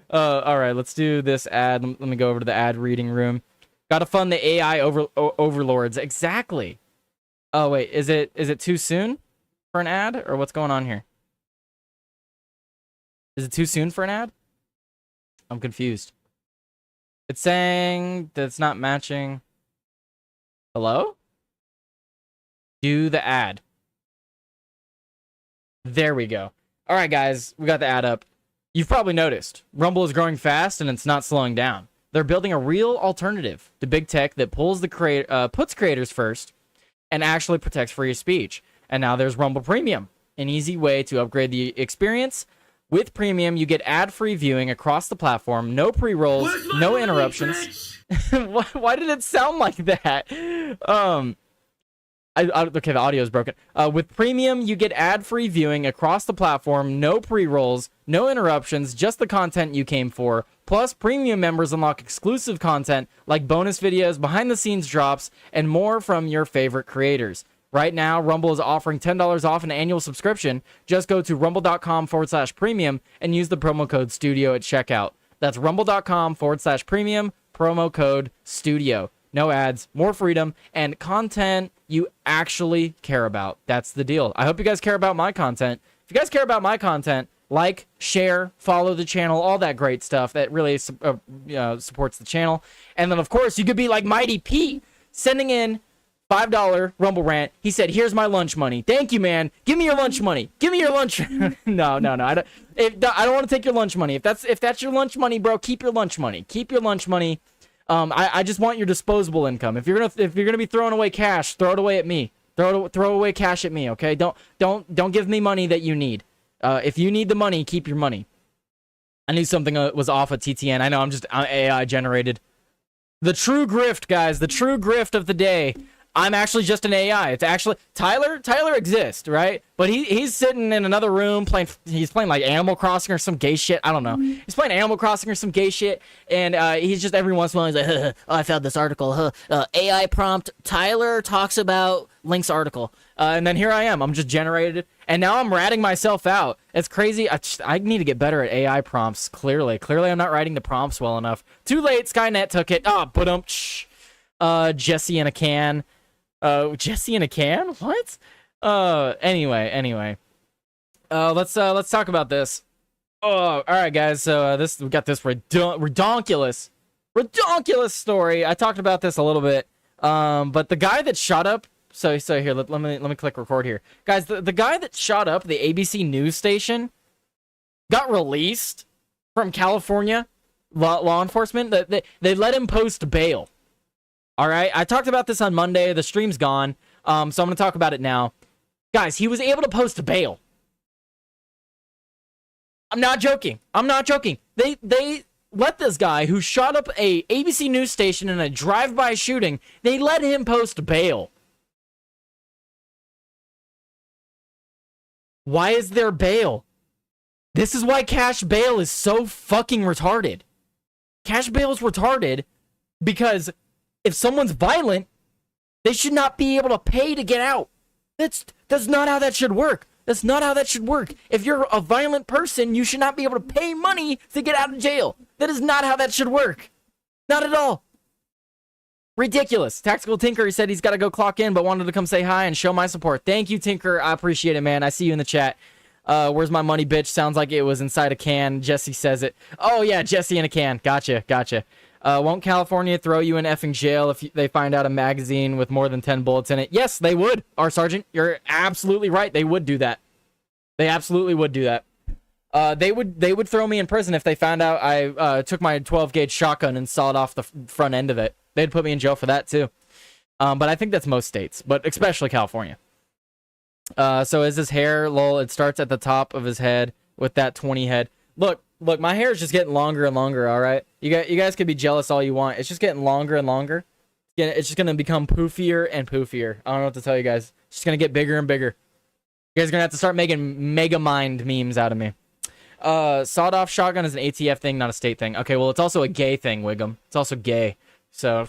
All right, let's do this ad. Let me go over to the ad reading room. Got to fund the AI overlords. Exactly. Oh wait, is it too soon for an ad, or what's going on here? Is it too soon for an ad? I'm confused. It's saying that it's not matching. Hello? Do the ad. There we go. All right, guys, we got the ad up. You've probably noticed Rumble is growing fast and it's not slowing down. They're building a real alternative to big tech that puts creators first and actually protects free speech. And now there's Rumble Premium, an easy way to upgrade the experience. With Premium, you get ad-free viewing across the platform, no pre-rolls, no interruptions. Why did it sound like that? Okay, the audio is broken. With Premium, you get ad-free viewing across the platform, no pre-rolls, no interruptions, just the content you came for. Plus, Premium members unlock exclusive content like bonus videos, behind-the-scenes drops, and more from your favorite creators. Right now, Rumble is offering $10 off an annual subscription. Just go to rumble.com/premium and use the promo code STUDIO at checkout. That's rumble.com/premium, promo code STUDIO. No ads, more freedom, and content you actually care about. That's the deal. I hope you guys care about my content. If you guys care about my content, like, share, follow the channel, all that great stuff that really supports the channel. And then, of course, you could be like Mighty Pete, sending in $5 Rumble rant. He said, "Here's my lunch money. Thank you, man. Give me your lunch money. Give me your lunch." No. I don't want to take your lunch money. If that's your lunch money, bro, keep your lunch money. Keep your lunch money. I just want your disposable income. If you're gonna be throwing away cash, throw it away at me. Throw away cash at me. Okay. Don't give me money that you need. If you need the money, keep your money. I knew something was off at TTN. I know I'm AI generated. The true grift, guys. The true grift of the day. I'm actually just an AI. It's actually Tyler exists, right? But he's sitting in another room he's playing like Animal Crossing or some gay shit. I don't know. He's playing Animal Crossing or some gay shit, and he's just every once in a while he's like, "Oh, I found this article. AI prompt Tyler talks about Link's article." And then here I am. I'm just generated, and now I'm ratting myself out. It's crazy. I need to get better at AI prompts. Clearly, I'm not writing the prompts well enough. Too late. Skynet took it. Jesse in a can. Jesse in a can? What? Anyway. Let's talk about this. Oh, all right, guys. So we got this redonkulous story. I talked about this a little bit. But the guy that shot up. So here, let me click record here, guys. The guy that shot up the ABC news station got released from California law enforcement. They let him post bail. All right, I talked about this on Monday. The stream's gone, so I'm going to talk about it now. Guys, he was able to post bail. I'm not joking. They let this guy who shot up a ABC news station in a drive-by shooting, they let him post bail. Why is there bail? This is why cash bail is so fucking retarded. Cash bail is retarded because if someone's violent, they should not be able to pay to get out. That's not how that should work. That's not how that should work. If you're a violent person, you should not be able to pay money to get out of jail. That is not how that should work. Not at all. Ridiculous. Tactical Tinker, he said he's got to go clock in, but wanted to come say hi and show my support. Thank you, Tinker. I appreciate it, man. I see you in the chat. Where's my money, bitch? Sounds like it was inside a can. Jesse says it. Oh, yeah, Jesse in a can. Gotcha. Won't California throw you in effing jail if they find out a magazine with more than 10 bullets in it? Yes, they would. Our Sergeant, you're absolutely right. They would do that. They absolutely would do that. They would throw me in prison if they found out I took my 12-gauge shotgun and sawed off the front end of it. They'd put me in jail for that, too. But I think that's most states, but especially California. So is his hair, lol, it starts at the top of his head with that 20 head. Look, my hair is just getting longer and longer, all right? You guys can be jealous all you want. It's just getting longer and longer. It's just going to become poofier and poofier. I don't know what to tell you guys. It's just going to get bigger and bigger. You guys are going to have to start making Mega Mind memes out of me. Sawed-off shotgun is an ATF thing, not a state thing. Okay, well, it's also a gay thing, Wiggum. It's also gay. So,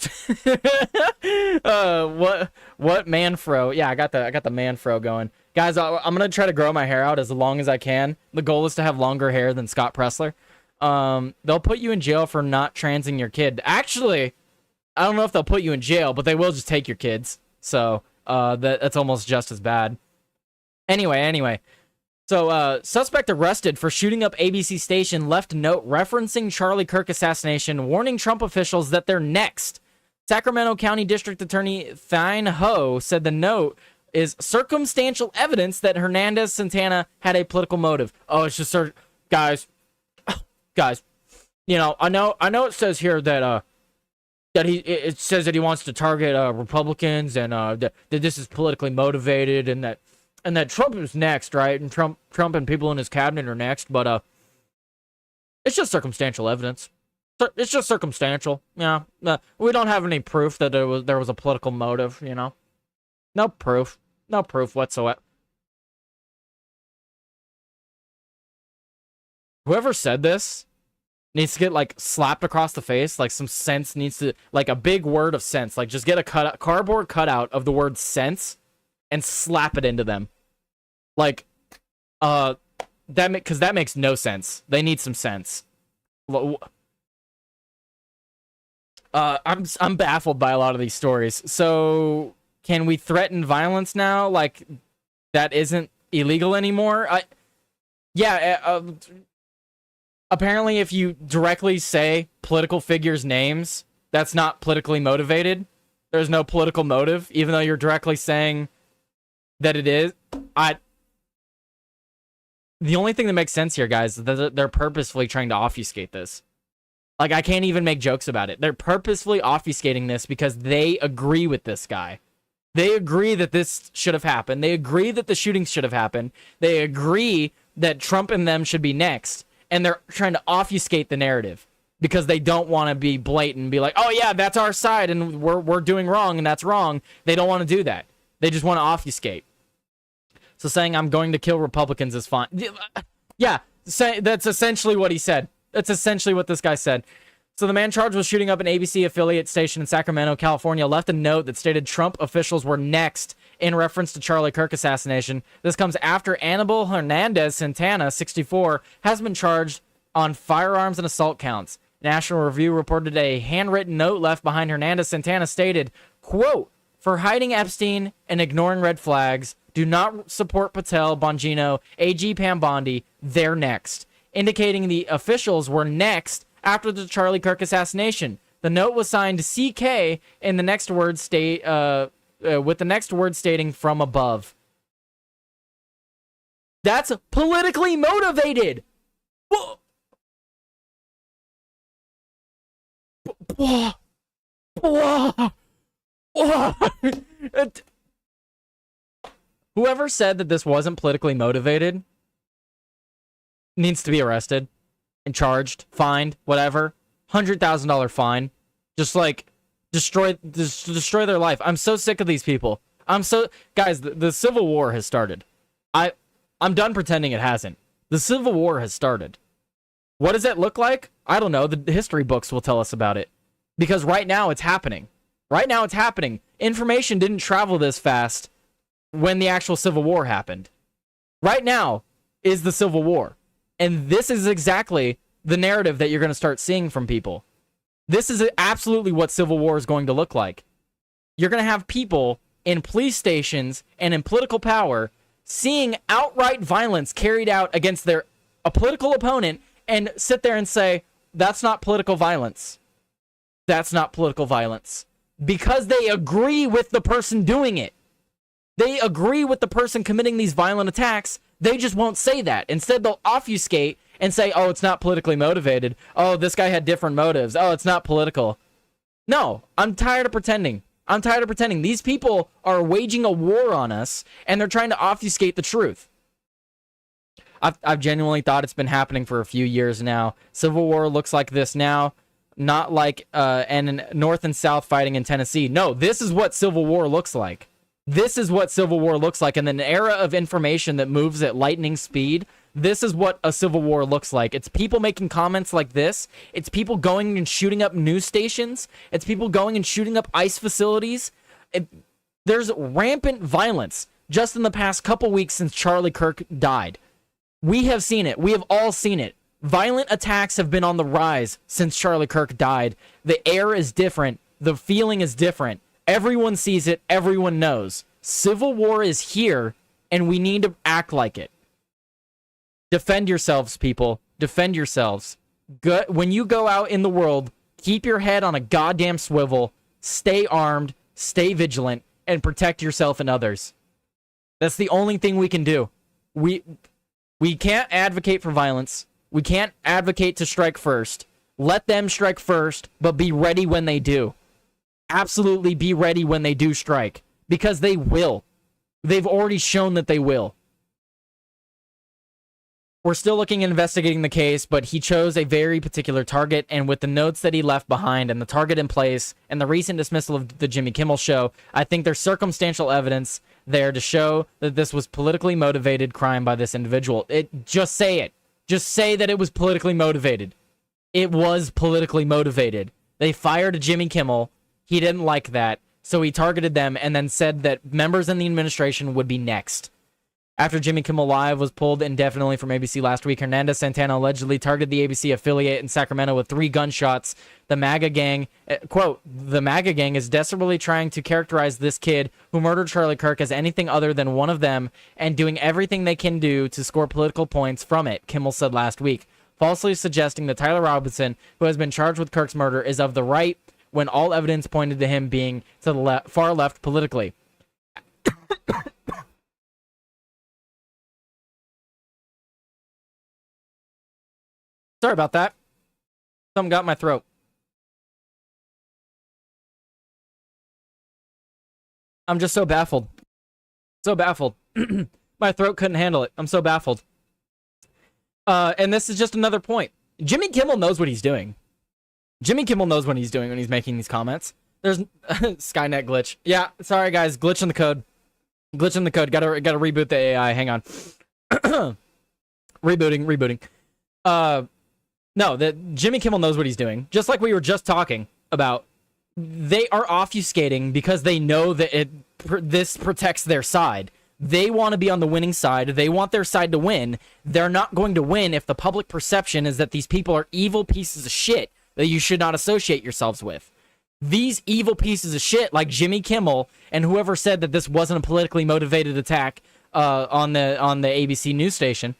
what manfro? Yeah, I got the manfro going. Guys, I'm going to try to grow my hair out as long as I can. The goal is to have longer hair than Scott Pressler. They'll put you in jail for not transing your kid. Actually, I don't know if they'll put you in jail, but they will just take your kids. So, that's almost just as bad. Anyway. So, suspect arrested for shooting up ABC station left note referencing Charlie Kirk assassination, warning Trump officials that they're next. Sacramento County District Attorney Thine Ho said the note is circumstantial evidence that Hernandez Santana had a political motive. Oh, it's just guys. You know, I know it says here that it says that he wants to target Republicans and that this is politically motivated and that Trump is next, right? And Trump and people in his cabinet are next, but it's just circumstantial evidence. It's just circumstantial. Yeah. We don't have any proof that there was a political motive, you know. No proof. No proof whatsoever. Whoever said this needs to get, like, slapped across the face. Like, some sense needs to, like, a big word of sense. Like, just get a cardboard cutout of the word sense and slap it into them. Like, because that makes no sense. They need some sense. I'm baffled by a lot of these stories. So, can we threaten violence now? Like, that isn't illegal anymore? Apparently, if you directly say political figures' names, that's not politically motivated. There's no political motive, even though you're directly saying that it is. The only thing that makes sense here, guys, is that they're purposefully trying to obfuscate this. Like, I can't even make jokes about it. They're purposefully obfuscating this because they agree with this guy. They agree that this should have happened. They agree that the shootings should have happened. They agree that Trump and them should be next. And they're trying to obfuscate the narrative because they don't want to be blatant and be like, oh, yeah, that's our side and we're doing wrong and that's wrong. They don't want to do that. They just want to obfuscate. So saying I'm going to kill Republicans is fine. Yeah, that's essentially what he said. That's essentially what this guy said. So the man charged with shooting up an ABC affiliate station in Sacramento, California, left a note that stated Trump officials were next in reference to Charlie Kirk assassination. This comes after Anibal Hernandez Santana, 64, has been charged on firearms and assault counts. National Review reported a handwritten note left behind Hernandez Santana stated, quote, for hiding Epstein and ignoring red flags, do not support Patel, Bongino, AG Pam Bondi, they're next, indicating the officials were next after the Charlie Kirk assassination. The note was signed CK in the next word with the next word stating from above. That's politically motivated. Whoever said that this wasn't politically motivated needs to be arrested and charged, fined, whatever. $100,000 fine. Just like destroy their life. I'm so sick of these people. Guys, the Civil War has started. I'm done pretending it hasn't. The Civil War has started. What does that look like? I don't know. The history books will tell us about it. Because right now it's happening. Right now it's happening. Information didn't travel this fast when the actual Civil War happened. Right now is the Civil War. And this is exactly the narrative that you're going to start seeing from people. This is absolutely what Civil War is going to look like. You're going to have people in police stations and in political power seeing outright violence carried out against a political opponent and sit there and say, that's not political violence. That's not political violence. Because they agree with the person doing it. They agree with the person committing these violent attacks. They just won't say that. Instead, they'll obfuscate and say, oh, it's not politically motivated. Oh, this guy had different motives. Oh, it's not political. No, I'm tired of pretending. I'm tired of pretending. These people are waging a war on us, and they're trying to obfuscate the truth. I've genuinely thought it's been happening for a few years now. Civil War looks like this now, not like and North and South fighting in Tennessee. No, this is what Civil War looks like. This is what Civil War looks like. In an era of information that moves at lightning speed, this is what a Civil War looks like. It's people making comments like this. It's people going and shooting up news stations. It's people going and shooting up ICE facilities. There's rampant violence just in the past couple weeks since Charlie Kirk died. We have seen it. We have all seen it. Violent attacks have been on the rise since Charlie Kirk died. The air is different. The feeling is different. Everyone sees it. Everyone knows. Civil War is here, and we need to act like it. Defend yourselves, people. Defend yourselves. When you go out in the world, keep your head on a goddamn swivel, stay armed, stay vigilant, and protect yourself and others. That's the only thing we can do. We can't advocate for violence. We can't advocate to strike first. Let them strike first, but be ready when they do. Absolutely be ready when they do strike. Because they will. They've already shown that they will. We're still looking at investigating the case, but he chose a very particular target, and with the notes that he left behind and the target in place and the recent dismissal of the Jimmy Kimmel Show, I think there's circumstantial evidence there to show that this was politically motivated crime by this individual. Just say it. Just say that it was politically motivated. It was politically motivated. They fired Jimmy Kimmel. He didn't like that, so he targeted them and then said that members in the administration would be next. After Jimmy Kimmel Live was pulled indefinitely from ABC last week, Hernandez Santana allegedly targeted the ABC affiliate in Sacramento with 3 gunshots. The MAGA gang, quote, the MAGA gang is desperately trying to characterize this kid who murdered Charlie Kirk as anything other than one of them and doing everything they can do to score political points from it, Kimmel said last week, falsely suggesting that Tyler Robinson, who has been charged with Kirk's murder, is of the right when all evidence pointed to him being to the far left politically. Sorry about that. Something got in my throat. I'm just so baffled. So baffled. My throat couldn't handle it. I'm so baffled. And this is just another point. Jimmy Kimmel knows what he's doing. Jimmy Kimmel knows what he's doing when he's making these comments. There's Skynet glitch. Yeah, sorry guys, glitch in the code. Glitch in the code. Gotta reboot the AI. Hang on. Rebooting. No, that Jimmy Kimmel knows what he's doing. Just like we were just talking about. They are obfuscating because they know that this protects their side. They want to be on the winning side. They want their side to win. They're not going to win if the public perception is that these people are evil pieces of shit that you should not associate yourselves with. These evil pieces of shit like Jimmy Kimmel and whoever said that this wasn't a politically motivated attack on the ABC news station.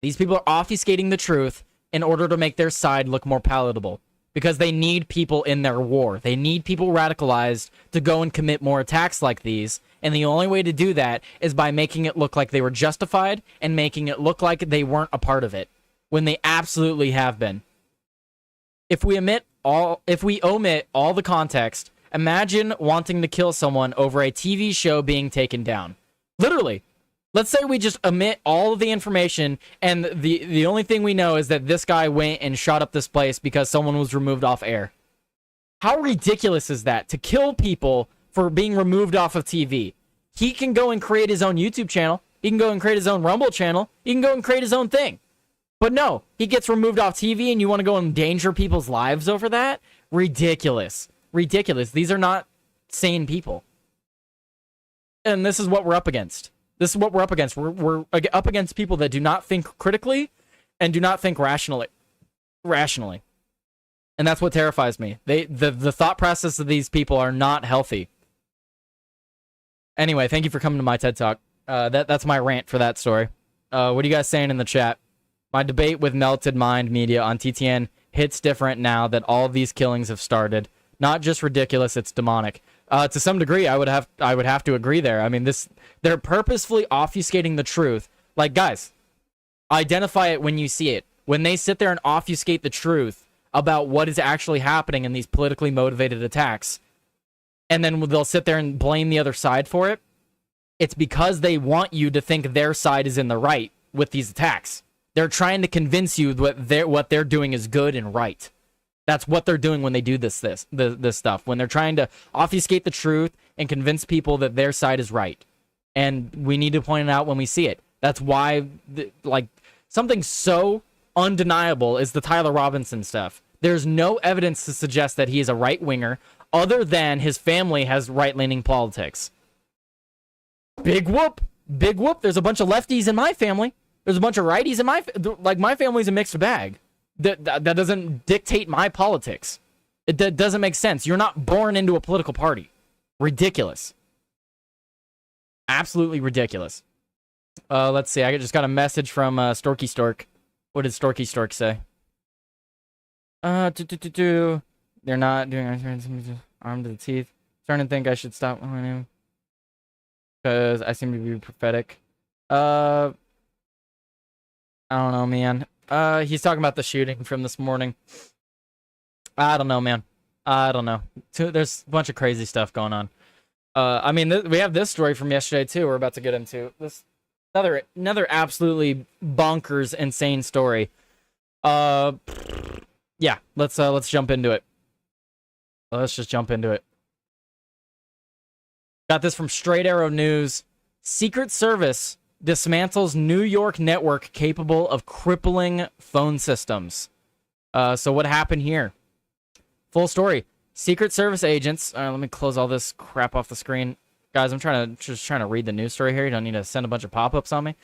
These people are obfuscating the truth in order to make their side look more palatable. Because they need people in their war. They need people radicalized to go and commit more attacks like these. And the only way to do that is by making it look like they were justified and making it look like they weren't a part of it. When they absolutely have been. If we omit all the context, imagine wanting to kill someone over a TV show being taken down. Literally. Let's say we just omit all of the information and the only thing we know is that this guy went and shot up this place because someone was removed off air. How ridiculous is that? To kill people for being removed off of TV. He can go and create his own YouTube channel. He can go and create his own Rumble channel. He can go and create his own thing. But no, he gets removed off TV and you want to go and endanger people's lives over that? Ridiculous. Ridiculous. These are not sane people. And this is what we're up against. This is what we're up against. We're up against people that do not think critically and do not think rationally. And that's what terrifies me. The thought process of these people are not healthy. Anyway, thank you for coming to my TED Talk. That's my rant for that story. What are you guys saying in the chat? My debate with Melted Mind Media on TTN hits different now that all of these killings have started. Not just ridiculous, it's demonic. To some degree, I would have to agree there. I mean, they're purposefully obfuscating the truth. Like, guys, identify it when you see it. When they sit there and obfuscate the truth about what is actually happening in these politically motivated attacks, and then they'll sit there and blame the other side for it, it's because they want you to think their side is in the right with these attacks. They're trying to convince you that what they're doing is good and right. That's what they're doing when they do this stuff. When they're trying to obfuscate the truth and convince people that their side is right. And we need to point it out when we see it. That's why, something so undeniable is the Tyler Robinson stuff. There's no evidence to suggest that he is a right-winger other than his family has right-leaning politics. Big whoop. Big whoop. There's a bunch of lefties in my family. There's a bunch of righties in my family's a mixed bag. That doesn't dictate my politics. It doesn't make sense. You're not born into a political party. Ridiculous. Absolutely ridiculous. Let's see. I just got a message from Storky Stork. What did Storky Stork say? They're not doing armed to the teeth. Starting to think I should stop my name because I seem to be prophetic. I don't know, man. He's talking about the shooting from this morning. I don't know, man. I don't know. There's a bunch of crazy stuff going on. I mean, we have this story from yesterday, too, we're about to get into. This Another absolutely bonkers, insane story. Yeah, let's jump into it. Let's just jump into it. Got this from Straight Arrow News. Secret Service dismantles New York network capable of crippling phone systems. So what happened here? Full story. Secret Service agents. Let me close all this crap off the screen. Guys, I'm trying to read the news story here. You don't need to send a bunch of pop-ups on me.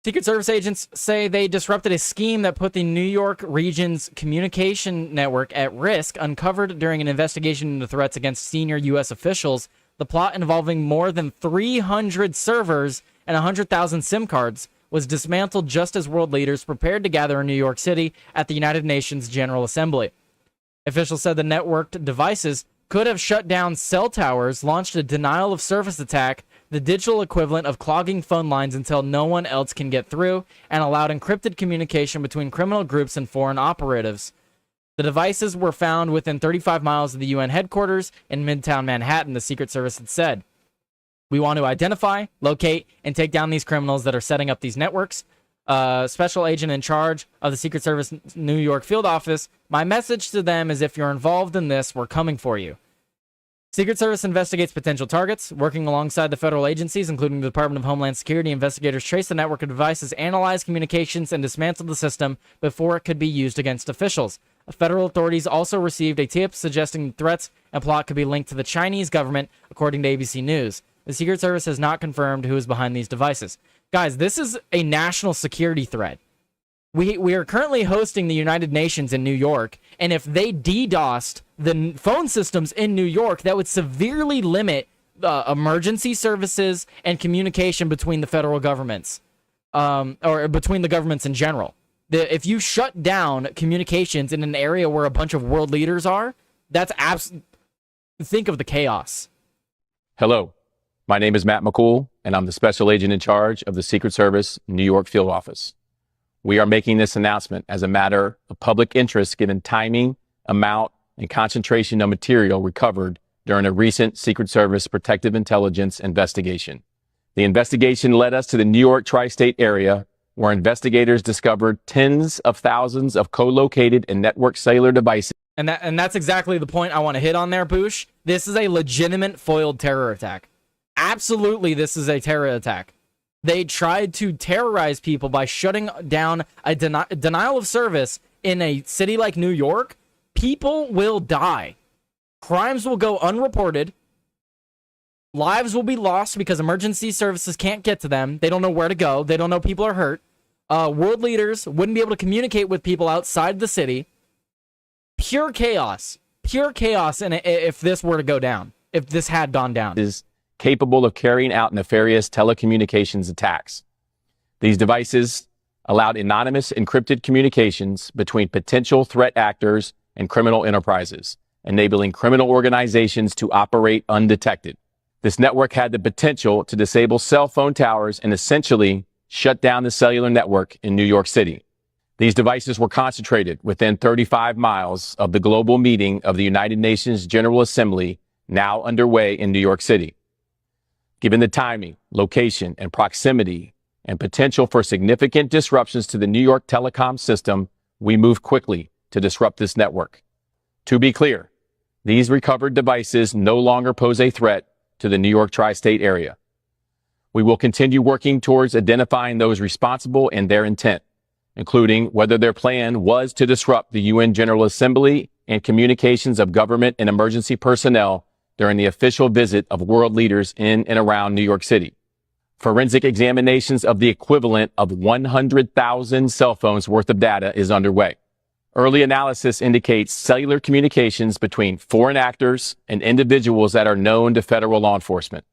Secret Service agents say they disrupted a scheme that put the New York region's communication network at risk, uncovered during an investigation into threats against senior U.S. officials. The plot, involving more than 300 servers and 100,000 SIM cards, was dismantled just as world leaders prepared to gather in New York City at the United Nations General Assembly. Officials said the networked devices could have shut down cell towers, launched a denial of service attack, the digital equivalent of clogging phone lines until no one else can get through, and allowed encrypted communication between criminal groups and foreign operatives. The devices were found within 35 miles of the UN headquarters in Midtown Manhattan, the Secret Service had said. We want to identify, locate, and take down these criminals that are setting up these networks. Special agent in charge of the Secret Service New York field office. My message to them is, if you're involved in this, we're coming for you. Secret Service investigates potential targets. Working alongside the federal agencies, including the Department of Homeland Security, investigators traced the network of devices, analyzed communications, and dismantled the system before it could be used against officials. Federal authorities also received a tip suggesting threats and plot could be linked to the Chinese government, according to ABC News. The Secret Service has not confirmed who is behind these devices. Guys, this is a national security threat. We are currently hosting the United Nations in New York, and if they DDoSed the phone systems in New York, that would severely limit emergency services and communication between the federal governments, or between the governments in general. If you shut down communications in an area where a bunch of world leaders are, that's think of the chaos. Hello, my name is Matt McCool, and I'm the special agent in charge of the Secret Service New York field office. We are making this announcement as a matter of public interest given timing, amount, and concentration of material recovered during a recent Secret Service Protective Intelligence investigation. The investigation led us to the New York tri-state area, where investigators discovered tens of thousands of co-located and networked cellular devices. And that's exactly the point I want to hit on there, Boosh. This is a legitimate foiled terror attack. Absolutely, this is a terror attack. They tried to terrorize people by shutting down a denial of service in a city like New York. People will die. Crimes will go unreported. Lives will be lost because emergency services can't get to them. They don't know where to go. They don't know people are hurt. World leaders wouldn't be able to communicate with people outside the city. Pure chaos. Pure chaos if this were to go down. If this had gone down. Is capable of carrying out nefarious telecommunications attacks. These devices allowed anonymous encrypted communications between potential threat actors and criminal enterprises, enabling criminal organizations to operate undetected. This network had the potential to disable cell phone towers and essentially shut down the cellular network in New York City. These devices were concentrated within 35 miles of the global meeting of the United Nations General Assembly, now underway in New York City. Given the timing, location, and proximity, and potential for significant disruptions to the New York telecom system, we moved quickly to disrupt this network. To be clear, these recovered devices no longer pose a threat to the New York tri-state area. We will continue working towards identifying those responsible and their intent, including whether their plan was to disrupt the UN General Assembly and communications of government and emergency personnel during the official visit of world leaders in and around New York City. Forensic examinations of the equivalent of 100,000 cell phones worth of data is underway. Early analysis indicates cellular communications between foreign actors and individuals that are known to federal law enforcement.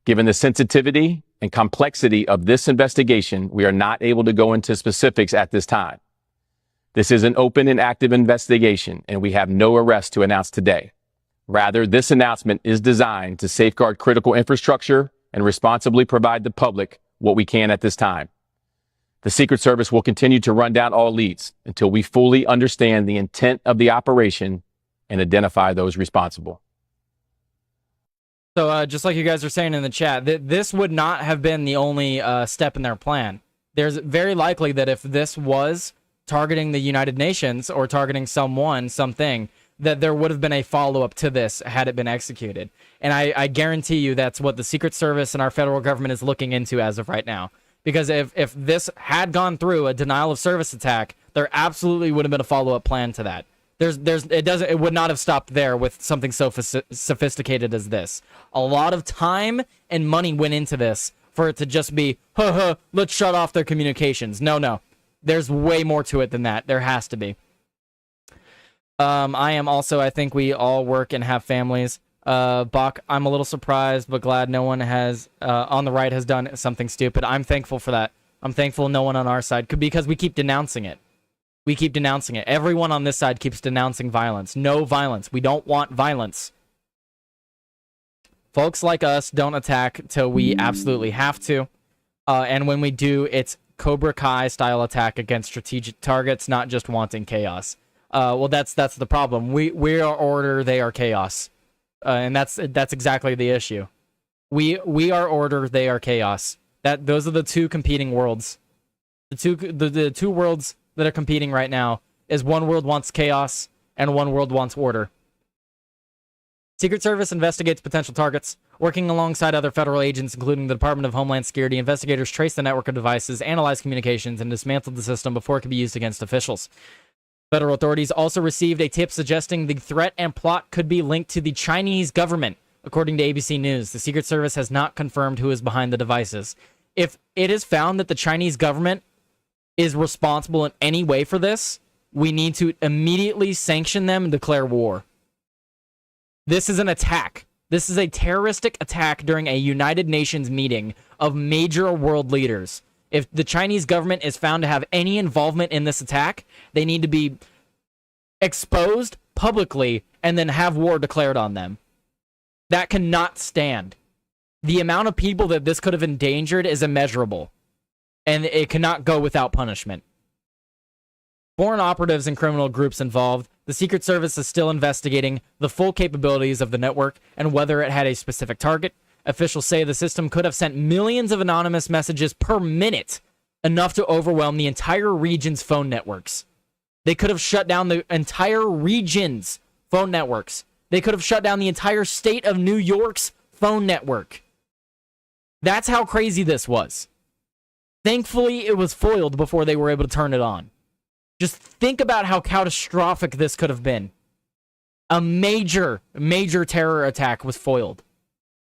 Given the sensitivity and complexity of this investigation, we are not able to go into specifics at this time. This is an open and active investigation, and we have no arrest to announce today. Rather, this announcement is designed to safeguard critical infrastructure and responsibly provide the public what we can at this time. The Secret Service will continue to run down all leads until we fully understand the intent of the operation and identify those responsible. So just like you guys are saying in the chat, this would not have been the only step in their plan. There's very likely that if this was targeting the United Nations or targeting something, that there would have been a follow-up to this had it been executed. And I guarantee you that's what the Secret Service and our federal government is looking into as of right now. Because if this had gone through a denial of service attack, there absolutely would have been a follow-up plan to that. It would not have stopped there with something so sophisticated as this. A lot of time and money went into this for it to just be, let's shut off their communications. No. There's way more to it than that. There has to be. I think we all work and have families. Bach, I'm a little surprised, but glad no one has, on the right has done something stupid. I'm thankful for that. I'm thankful no one on our side, because we keep denouncing it. We keep denouncing it. Everyone on this side keeps denouncing violence. No violence. We don't want violence. Folks like us don't attack till we absolutely have to. And when we do, it's Cobra Kai style attack against strategic targets, not just wanting chaos. Well, that's the problem. We are order, they are chaos. And that's exactly the issue. We are order, they are chaos. Those are the two competing worlds. The two worlds that are competing right now is one world wants chaos and one world wants order. Secret Service investigates potential targets. Working alongside other federal agents, including the Department of Homeland Security, investigators traced the network of devices, analyzed communications, and dismantled the system before it could be used against officials. Federal authorities also received a tip suggesting the threat and plot could be linked to the Chinese government. According to ABC News, the Secret Service has not confirmed who is behind the devices. If it is found that the Chinese government is responsible in any way for this, we need to immediately sanction them and declare war. This is an attack. This is a terroristic attack during a United Nations meeting of major world leaders. If the Chinese government is found to have any involvement in this attack, they need to be exposed publicly and then have war declared on them. That cannot stand. The amount of people that this could have endangered is immeasurable, and it cannot go without punishment. Foreign operatives and criminal groups involved. The Secret Service is still investigating the full capabilities of the network and whether it had a specific target. Officials say the system could have sent millions of anonymous messages per minute, enough to overwhelm the entire region's phone networks. They could have shut down the entire region's phone networks. They could have shut down the entire state of New York's phone network. That's how crazy this was. Thankfully, it was foiled before they were able to turn it on. Just think about how catastrophic this could have been. A major, major terror attack was foiled.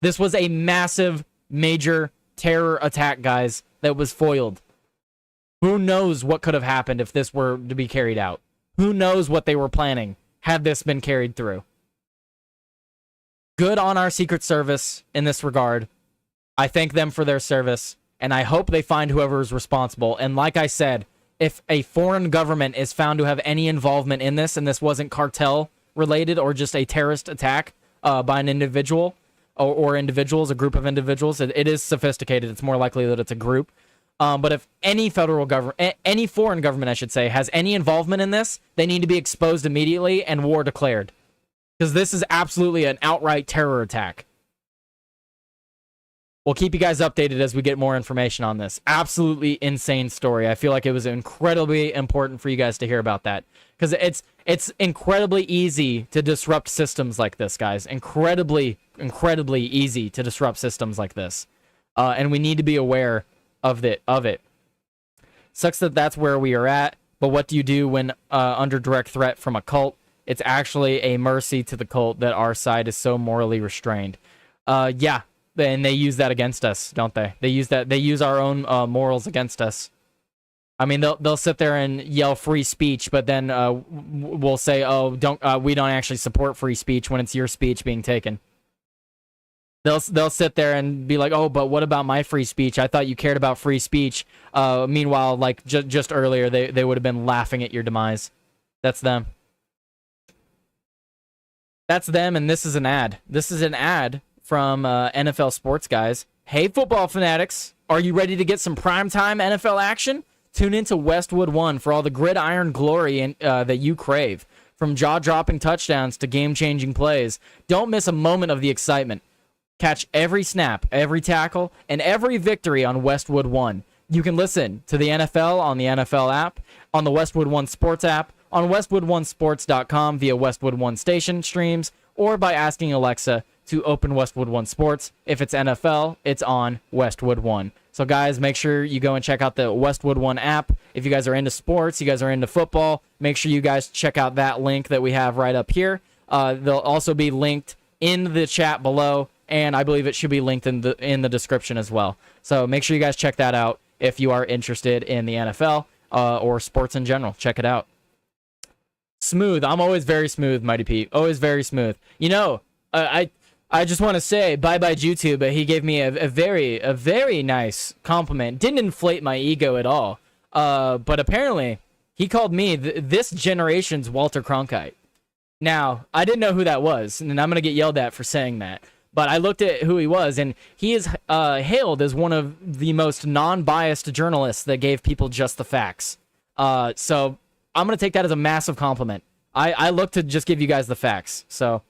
This was a massive, major terror attack, guys, that was foiled. Who knows what could have happened if this were to be carried out? Who knows what they were planning had this been carried through? Good on our Secret Service in this regard. I thank them for their service, and I hope they find whoever is responsible. And like I said, if a foreign government is found to have any involvement in this, and this wasn't cartel related or just a terrorist attack by an individual or individuals, a group of individuals, it is sophisticated. It's more likely that it's a group. But if any federal government, any foreign government, I should say, has any involvement in this, they need to be exposed immediately and war declared. Because this is absolutely an outright terror attack. We'll keep you guys updated as we get more information on this. Absolutely insane story. I feel like it was incredibly important for you guys to hear about that. Because it's incredibly easy to disrupt systems like this, guys. Incredibly easy to disrupt systems like this. And we need to be aware of it. Sucks that that's where we are at, but what do you do when under direct threat from a cult? It's actually a mercy to the cult that our side is so morally restrained. Yeah. And they use that against us, don't they? They use our own morals against us. I mean, they'll sit there and yell free speech, but then we'll say, "Oh, we don't actually support free speech," when it's your speech being taken. They'll sit there and be like, "Oh, but what about my free speech? I thought you cared about free speech." Meanwhile, like just earlier, they would have been laughing at your demise. That's them. That's them, and this is an ad. This is an ad from NFL Sports Guys. Hey, football fanatics, are you ready to get some primetime NFL action? Tune into Westwood One for all the gridiron glory that you crave. From jaw-dropping touchdowns to game-changing plays, don't miss a moment of the excitement. Catch every snap, every tackle, and every victory on Westwood One. You can listen to the NFL on the NFL app, on the Westwood One Sports app, on WestwoodOneSports.com via Westwood One station streams, or by asking Alexa to open Westwood One Sports. If it's NFL, it's on Westwood One. So guys, make sure you go and check out the Westwood One app. If you guys are into sports, you guys are into football, make sure you guys check out that link that we have right up here. They'll also be linked in the chat below, and I believe it should be linked in the description as well. So make sure you guys check that out if you are interested in the NFL or sports in general. Check it out. Smooth. I'm always very smooth, Mighty Pete. Always very smooth. You know, I just want to say bye-bye YouTube, but he gave me a very nice compliment. Didn't inflate my ego at all. But apparently, he called me this generation's Walter Cronkite. Now, I didn't know who that was, and I'm going to get yelled at for saying that. But I looked at who he was, and he is hailed as one of the most non-biased journalists that gave people just the facts. So I'm going to take that as a massive compliment. I look to just give you guys the facts. So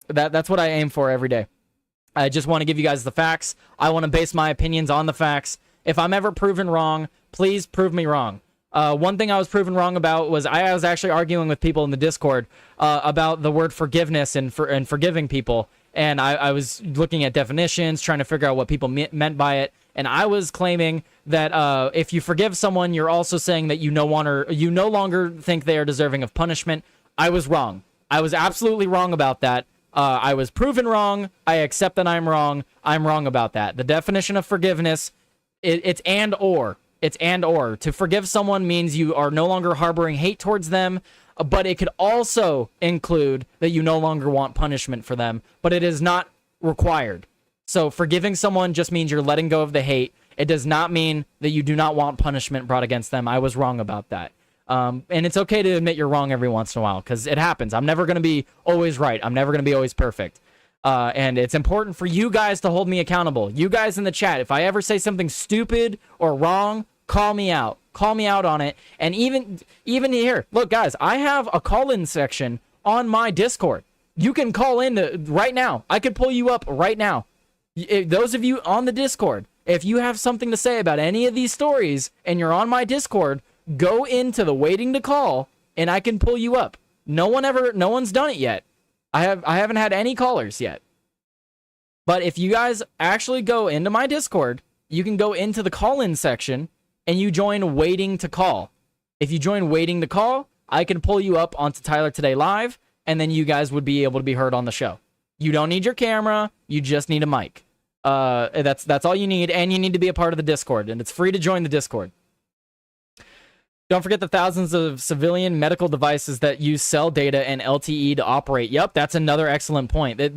that's what I aim for every day. I just want to give you guys the facts. I want to base my opinions on the facts. If I'm ever proven wrong, please prove me wrong. One thing I was proven wrong about was I was actually arguing with people in the Discord about the word forgiveness and forgiving people. And I was looking at definitions, trying to figure out what people meant by it. And I was claiming that if you forgive someone, you're also saying that you no longer think they are deserving of punishment. I was wrong. I was absolutely wrong about that. I was proven wrong. I accept that I'm wrong. I'm wrong about that. The definition of forgiveness, it's and or. It's and or. To forgive someone means you are no longer harboring hate towards them, but it could also include that you no longer want punishment for them, but it is not required. So forgiving someone just means you're letting go of the hate. It does not mean that you do not want punishment brought against them. I was wrong about that. And it's okay to admit you're wrong every once in a while, because it happens. I'm never going to be always right. I'm never going to be always perfect. And it's important for you guys to hold me accountable. You guys in the chat, if I ever say something stupid or wrong, call me out. Call me out on it. And even here, look, guys, I have a call-in section on my Discord. You can call in right now. I could pull you up right now. Those of you on the Discord, if you have something to say about any of these stories and you're on my Discord, go into the waiting to call and I can pull you up. No one's done it yet. I haven't had any callers yet. But if you guys actually go into my Discord, you can go into the call-in section and you join waiting to call. If you join waiting to call, I can pull you up onto Tyler Today Live, and then you guys would be able to be heard on the show. You don't need your camera, you just need a mic. That's all you need, and you need to be a part of the Discord, and it's free to join the Discord. Don't forget the thousands of civilian medical devices that use cell data and LTE to operate. Yep, that's another excellent point. It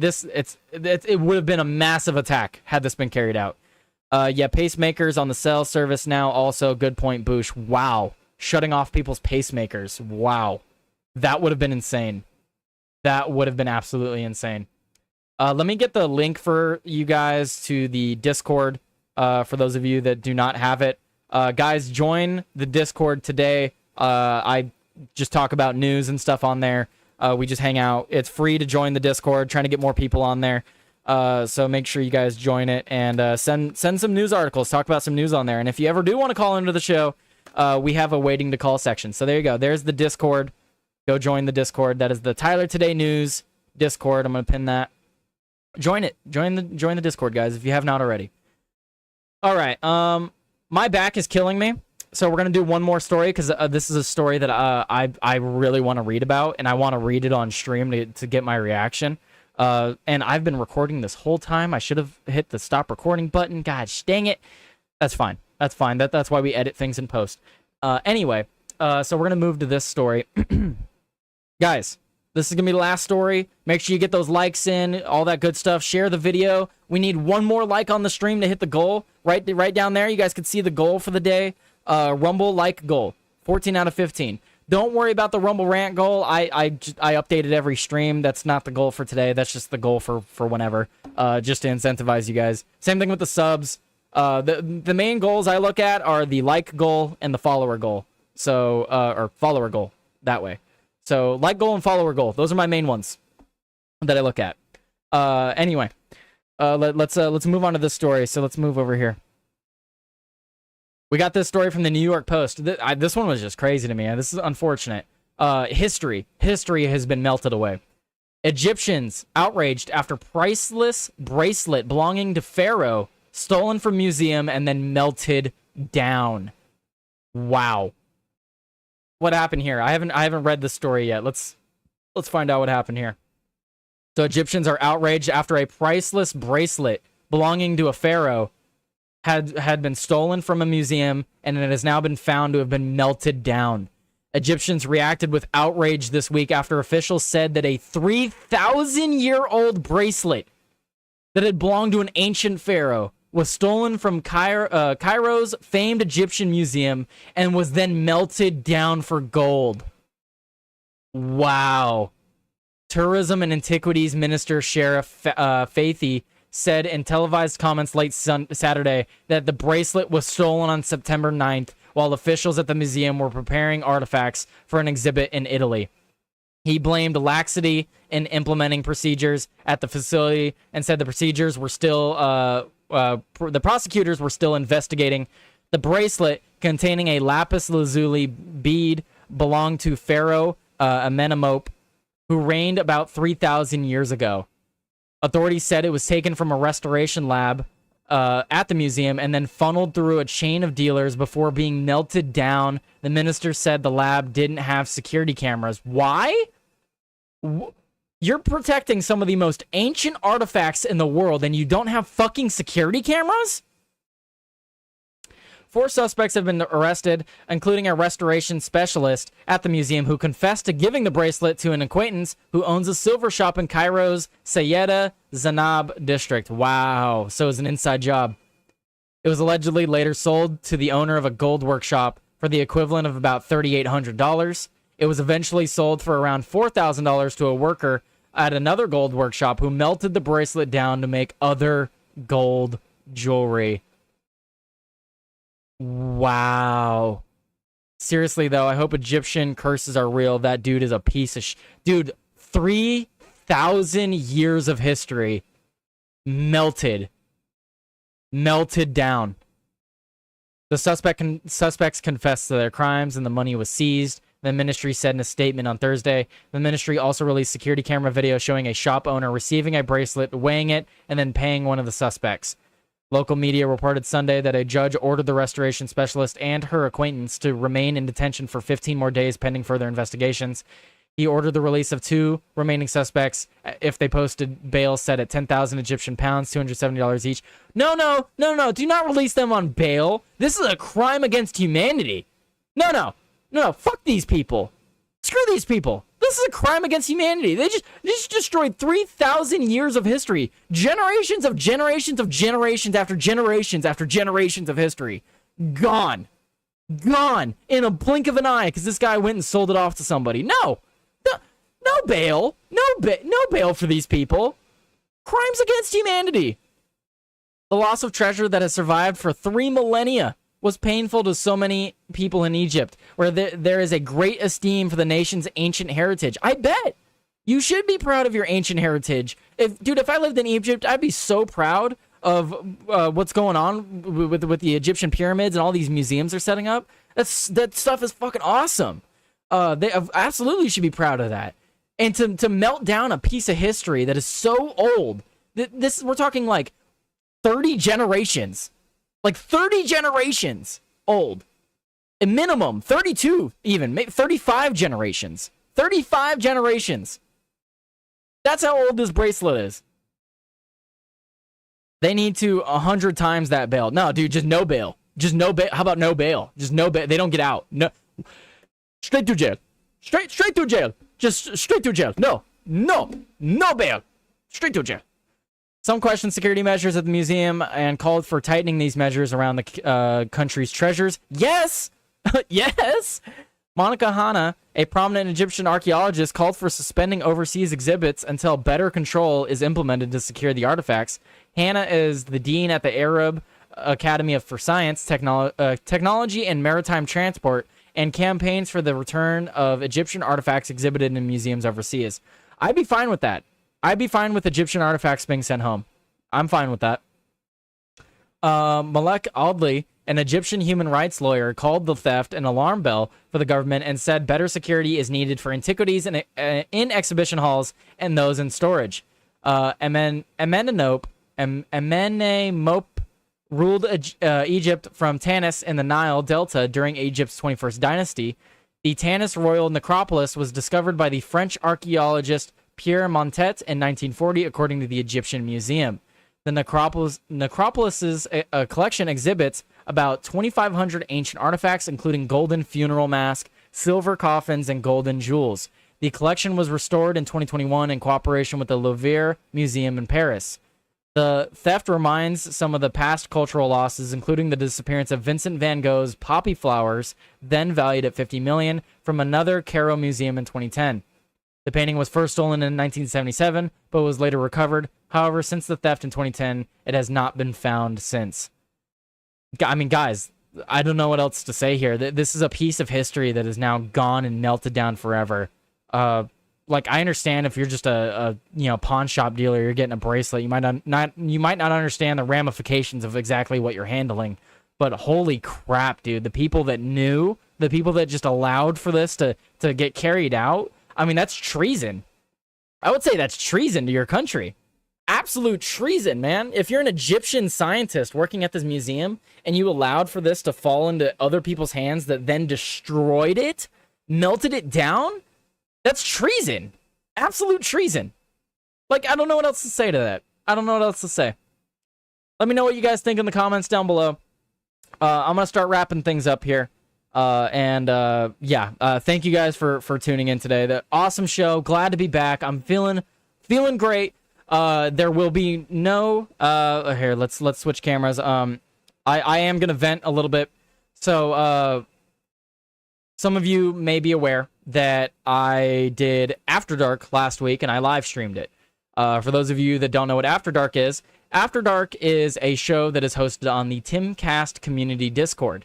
would have been a massive attack had this been carried out. Yeah, pacemakers on the cell service now also. Good point, Boosh. Wow. Shutting off people's pacemakers. Wow. That would have been insane. That would have been absolutely insane. Let me get the link for you guys to the Discord for those of you that do not have it. Guys, join the Discord today. I just talk about news and stuff on there. We just hang out. It's free to join the Discord, trying to get more people on there. So make sure you guys join it and send some news articles, talk about some news on there. And if you ever do want to call into the show, we have a waiting to call section. So there you go. There's the Discord. Go join the Discord. That is the Tyler Today News Discord. I'm going to pin that. Join it. Join the Discord, guys, if you have not already. All right. My back is killing me. So we're going to do one more story because this is a story that I really want to read about, and I want to read it on stream to get my reaction. And I've been recording this whole time. I should have hit the stop recording button. Gosh, dang it. That's fine. That's fine. That's why we edit things in post. Anyway, so we're going to move to this story. Guys, this is going to be the last story. Make sure you get those likes in, all that good stuff. Share the video. We need one more like on the stream to hit the goal. Right down there, you guys can see the goal for the day. Rumble like goal, 14 out of 15. Don't worry about the Rumble rant goal. I updated every stream. That's not the goal for today. That's just the goal for whenever, just to incentivize you guys. Same thing with the subs. The main goals I look at are the like goal and the follower goal. So, or follower goal, that way. So, like goal and follower goal. Those are my main ones that I look at. Anyway, Let's move on to this story. So let's move over here. We got this story from the New York Post. This one was just crazy to me. This is unfortunate. History has been melted away. Egyptians outraged after priceless bracelet belonging to Pharaoh stolen from museum and then melted down. Wow. What happened here? I haven't read this story yet. Let's find out what happened here. So Egyptians are outraged after a priceless bracelet belonging to a pharaoh had been stolen from a museum and it has now been found to have been melted down. Egyptians reacted with outrage this week after officials said that a 3,000-year-old bracelet that had belonged to an ancient pharaoh was stolen from Cairo's famed Egyptian museum and was then melted down for gold. Wow. Tourism and Antiquities Minister Sheriff Fathi said in televised comments late Saturday that the bracelet was stolen on September 9th while officials at the museum were preparing artifacts for an exhibit in Italy. He blamed laxity in implementing procedures at the facility and said the procedures were still, the prosecutors were still investigating. The bracelet containing a lapis lazuli bead belonged to Pharaoh Amenemhotep, who reigned about 3,000 years ago. Authorities said it was taken from a restoration lab at the museum and then funneled through a chain of dealers before being melted down. The minister said the lab didn't have security cameras. Why? You're protecting some of the most ancient artifacts in the world and you don't have fucking security cameras? 4 suspects have been arrested, including a restoration specialist at the museum who confessed to giving the bracelet to an acquaintance who owns a silver shop in Cairo's Sayyeda Zainab district. Wow, so it was an inside job. It was allegedly later sold to the owner of a gold workshop for the equivalent of about $3,800. It was eventually sold for around $4,000 to a worker at another gold workshop who melted the bracelet down to make other gold jewelry. Wow. Seriously, though, I hope Egyptian curses are real. That dude is a piece of dude, 3,000 years of history melted down. The suspects confessed to their crimes and the money was seized. The ministry said in a statement on Thursday. The ministry also released security camera video showing a shop owner receiving a bracelet, weighing it, and then paying one of the suspects. Local media reported Sunday that a judge ordered the restoration specialist and her acquaintance to remain in detention for 15 more days pending further investigations. He ordered the release of 2 remaining suspects if they posted bail set at 10,000 Egyptian pounds, $270 each. No. Do not release them on bail. This is a crime against humanity. No. Fuck these people. Screw these people. This is a crime against humanity. They just destroyed 3,000 years of history. Generations after generations after generations of history. Gone in a blink of an eye because this guy went and sold it off to somebody. No bail. No bail for these people. Crimes against humanity. The loss of treasure that has survived for 3 millennia was painful to so many people in Egypt, where there is a great esteem for the nation's ancient heritage. I bet you should be proud of your ancient heritage. If I lived in Egypt, I'd be so proud of what's going on with the Egyptian pyramids and all these museums they're setting up. That stuff is fucking awesome. They absolutely should be proud of that. And to melt down a piece of history that is so old, we're talking like 30 generations. Like 30 generations old. A minimum, 32 even, maybe 35 generations. 35 generations. That's how old this bracelet is. They need to 100 times that bail. No, dude, just no bail. Just no bail. How about no bail? Just no bail. They don't get out. No. Straight to jail. Straight to jail. Just straight to jail. No bail. Straight to jail. Some questioned security measures at the museum and called for tightening these measures around the country's treasures. Yes! Yes! Monica Hanna, a prominent Egyptian archaeologist, called for suspending overseas exhibits until better control is implemented to secure the artifacts. Hanna is the dean at the Arab Academy for Science, Technology, and Maritime Transport, and campaigns for the return of Egyptian artifacts exhibited in museums overseas. I'd be fine with that. I'd be fine with Egyptian artifacts being sent home. I'm fine with that. Malek Audley, an Egyptian human rights lawyer, called the theft an alarm bell for the government and said better security is needed for antiquities in exhibition halls and those in storage. Amenemope ruled Egypt from Tanis in the Nile Delta during Egypt's 21st dynasty. The Tanis royal necropolis was discovered by the French archaeologist Pierre Montet in 1940, according to the Egyptian Museum. The necropolis's collection exhibits about 2,500 ancient artifacts, including golden funeral mask, silver coffins, and golden jewels. The collection was restored in 2021 in cooperation with the Louvre Museum in Paris. The theft reminds some of the past cultural losses, including the disappearance of Vincent van Gogh's poppy flowers, then valued at $50 million, from another Cairo museum in 2010. The painting was first stolen in 1977, but was later recovered. However, since the theft in 2010, it has not been found since. I mean, guys, I don't know what else to say here. This is a piece of history that is now gone and melted down forever. Like, I understand if you're just a pawn shop dealer, you're getting a bracelet, you might not understand the ramifications of exactly what you're handling. But holy crap, dude, the people that knew, the people that just allowed for this to get carried out, I mean, that's treason. I would say that's treason to your country. Absolute treason, man. If you're an Egyptian scientist working at this museum and you allowed for this to fall into other people's hands that then destroyed it, melted it down, that's treason. Absolute treason. Like, I don't know what else to say to that. I don't know what else to say. Let me know what you guys think in the comments down below. I'm going to start wrapping things up here. Thank you guys for tuning in today. The awesome show. Glad to be back. I'm feeling great. There will be no here, let's switch cameras. I am going to vent a little bit. So some of you may be aware that I did After Dark last week and I live streamed it. For those of you that don't know what After Dark is a show that is hosted on the Timcast community Discord,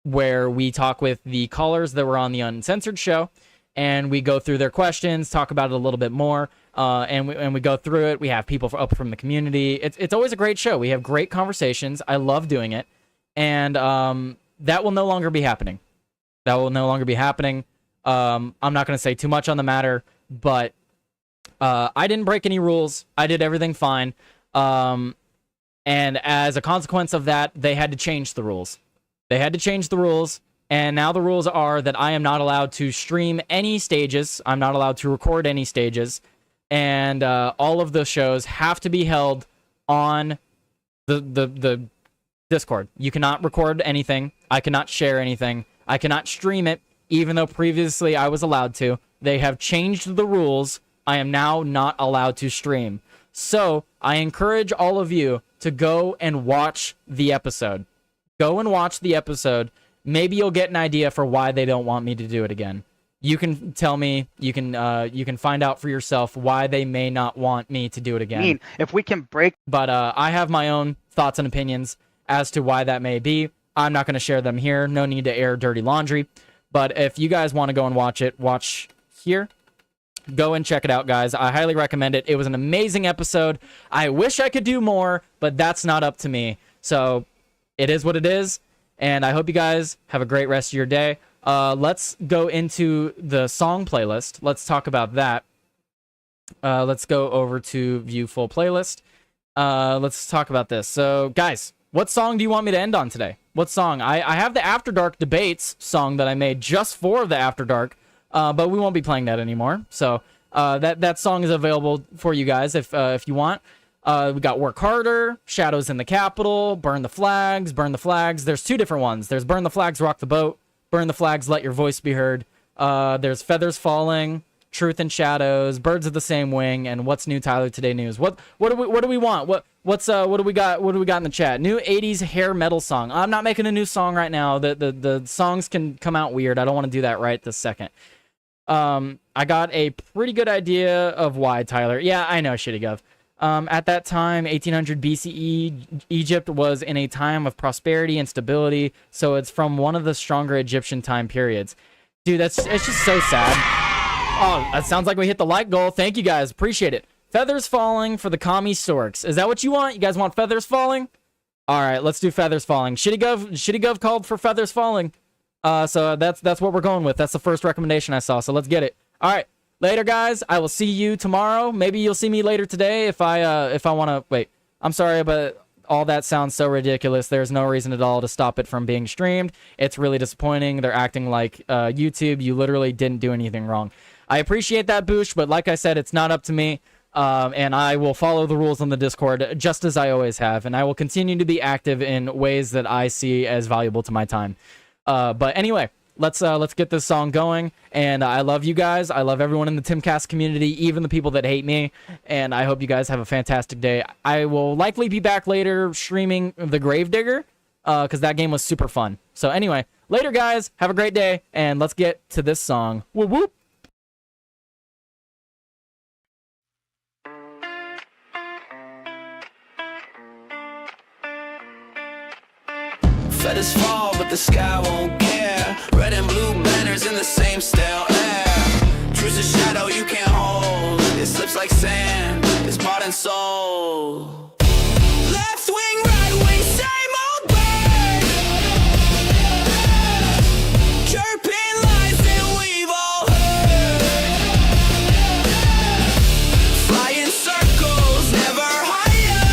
where we talk with the callers that were on the Uncensored show, and we go through their questions, talk about it a little bit more, and we go through it. We have people up from the community. It's always a great show. We have great conversations. I love doing it, and that will no longer be happening. I'm not going to say too much on the matter, but I didn't break any rules. I did everything fine, and as a consequence of that, they had to change the rules. And now the rules are that I am not allowed to stream any stages. I'm not allowed to record any stages. And all of the shows have to be held on the Discord. You cannot record anything. I cannot share anything. I cannot stream it, even though previously I was allowed to. They have changed the rules. I am now not allowed to stream. So I encourage all of you to go and watch the episode. Go and watch the episode. Maybe you'll get an idea for why they don't want me to do it again. You can tell me. You can find out for yourself why they may not want me to do it again. If we can break. But I have my own thoughts and opinions as to why that may be. I'm not going to share them here. No need to air dirty laundry. But if you guys want to go and watch it, watch here. Go and check it out, guys. I highly recommend it. It was an amazing episode. I wish I could do more, but that's not up to me. So it is what it is, and I hope you guys have a great rest of your day. Let's go into the song playlist. Let's talk about that. Let's go over to view full playlist. Let's talk about this. So, guys, what song do you want me to end on today? What song? I have the After Dark Debates song that I made just for the After Dark, but we won't be playing that anymore. So that song is available for you guys if you want. We got Work Harder, Shadows in the Capitol, Burn the Flags. There's two different ones. There's Burn the Flags, Rock the Boat, Burn the Flags, Let Your Voice Be Heard. There's Feathers Falling, Truth and Shadows, Birds of the Same Wing, and What's New Tyler Today News. What do we want? What do we got in the chat? New 80s hair metal song. I'm not making a new song right now. The songs can come out weird. I don't want to do that right this second. I got a pretty good idea of why, Tyler. Yeah, I know, Shitty Gov. At that time, 1800 BCE, Egypt was in a time of prosperity and stability, so it's from one of the stronger Egyptian time periods. Dude, it's just so sad. Oh, that sounds like we hit the like goal. Thank you guys. Appreciate it. Feathers falling for the commie storks. Is that what you want? You guys want feathers falling? All right, let's do feathers falling. Shitty Gov called for feathers falling. So that's what we're going with. That's the first recommendation I saw. So let's get it. All right, later, guys. I will see you tomorrow. Maybe you'll see me later today if I want to. Wait, I'm sorry, but all that sounds so ridiculous. There's no reason at all to stop it from being streamed. It's really disappointing. They're acting like YouTube. You literally didn't do anything wrong. I appreciate that, Boosh, but like I said, it's not up to me. And I will follow the rules on the Discord just as I always have, and I will continue to be active in ways that I see as valuable to my time. But anyway, let's get this song going. And I love you guys. I love everyone in the Timcast community, even the people that hate me. And I hope you guys have a fantastic day. I will likely be back later streaming The Gravedigger, because that game was super fun. So anyway, later, guys. Have a great day, and let's get to this song. Whoop whoop. Feathers fall, but the sky won't care. Red and blue banners in the same stale air. Truth's a shadow you can't hold. It slips like sand, it's bought and sold. Left wing, right wing, same old bird. Chirping lies that we've all heard. Fly in circles, never higher.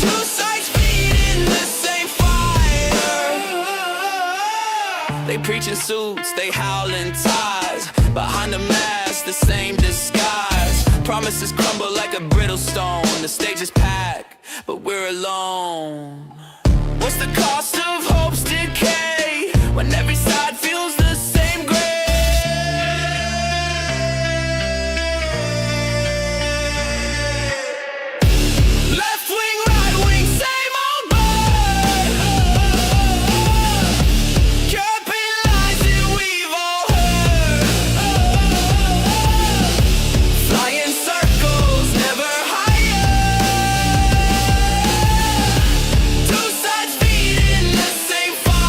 Two sides feeding the same fire. They preach in suits, they howl in ties. Behind the mask, the same disguise. Promises crumble like a brittle stone. The stage is packed, but we're alone. What's the cost of hope's decay when every side feels the same grave? Left wing, right wing, same old bird. Chirping lies that we've all heard. Flying circles, never higher. Two sides feeding the same fire.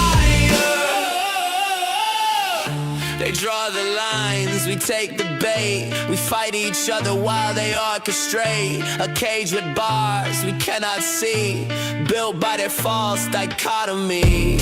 They draw the lines, we take the bait. We fight each other while they orchestrate a cage with bars we cannot see, built by their false dichotomy.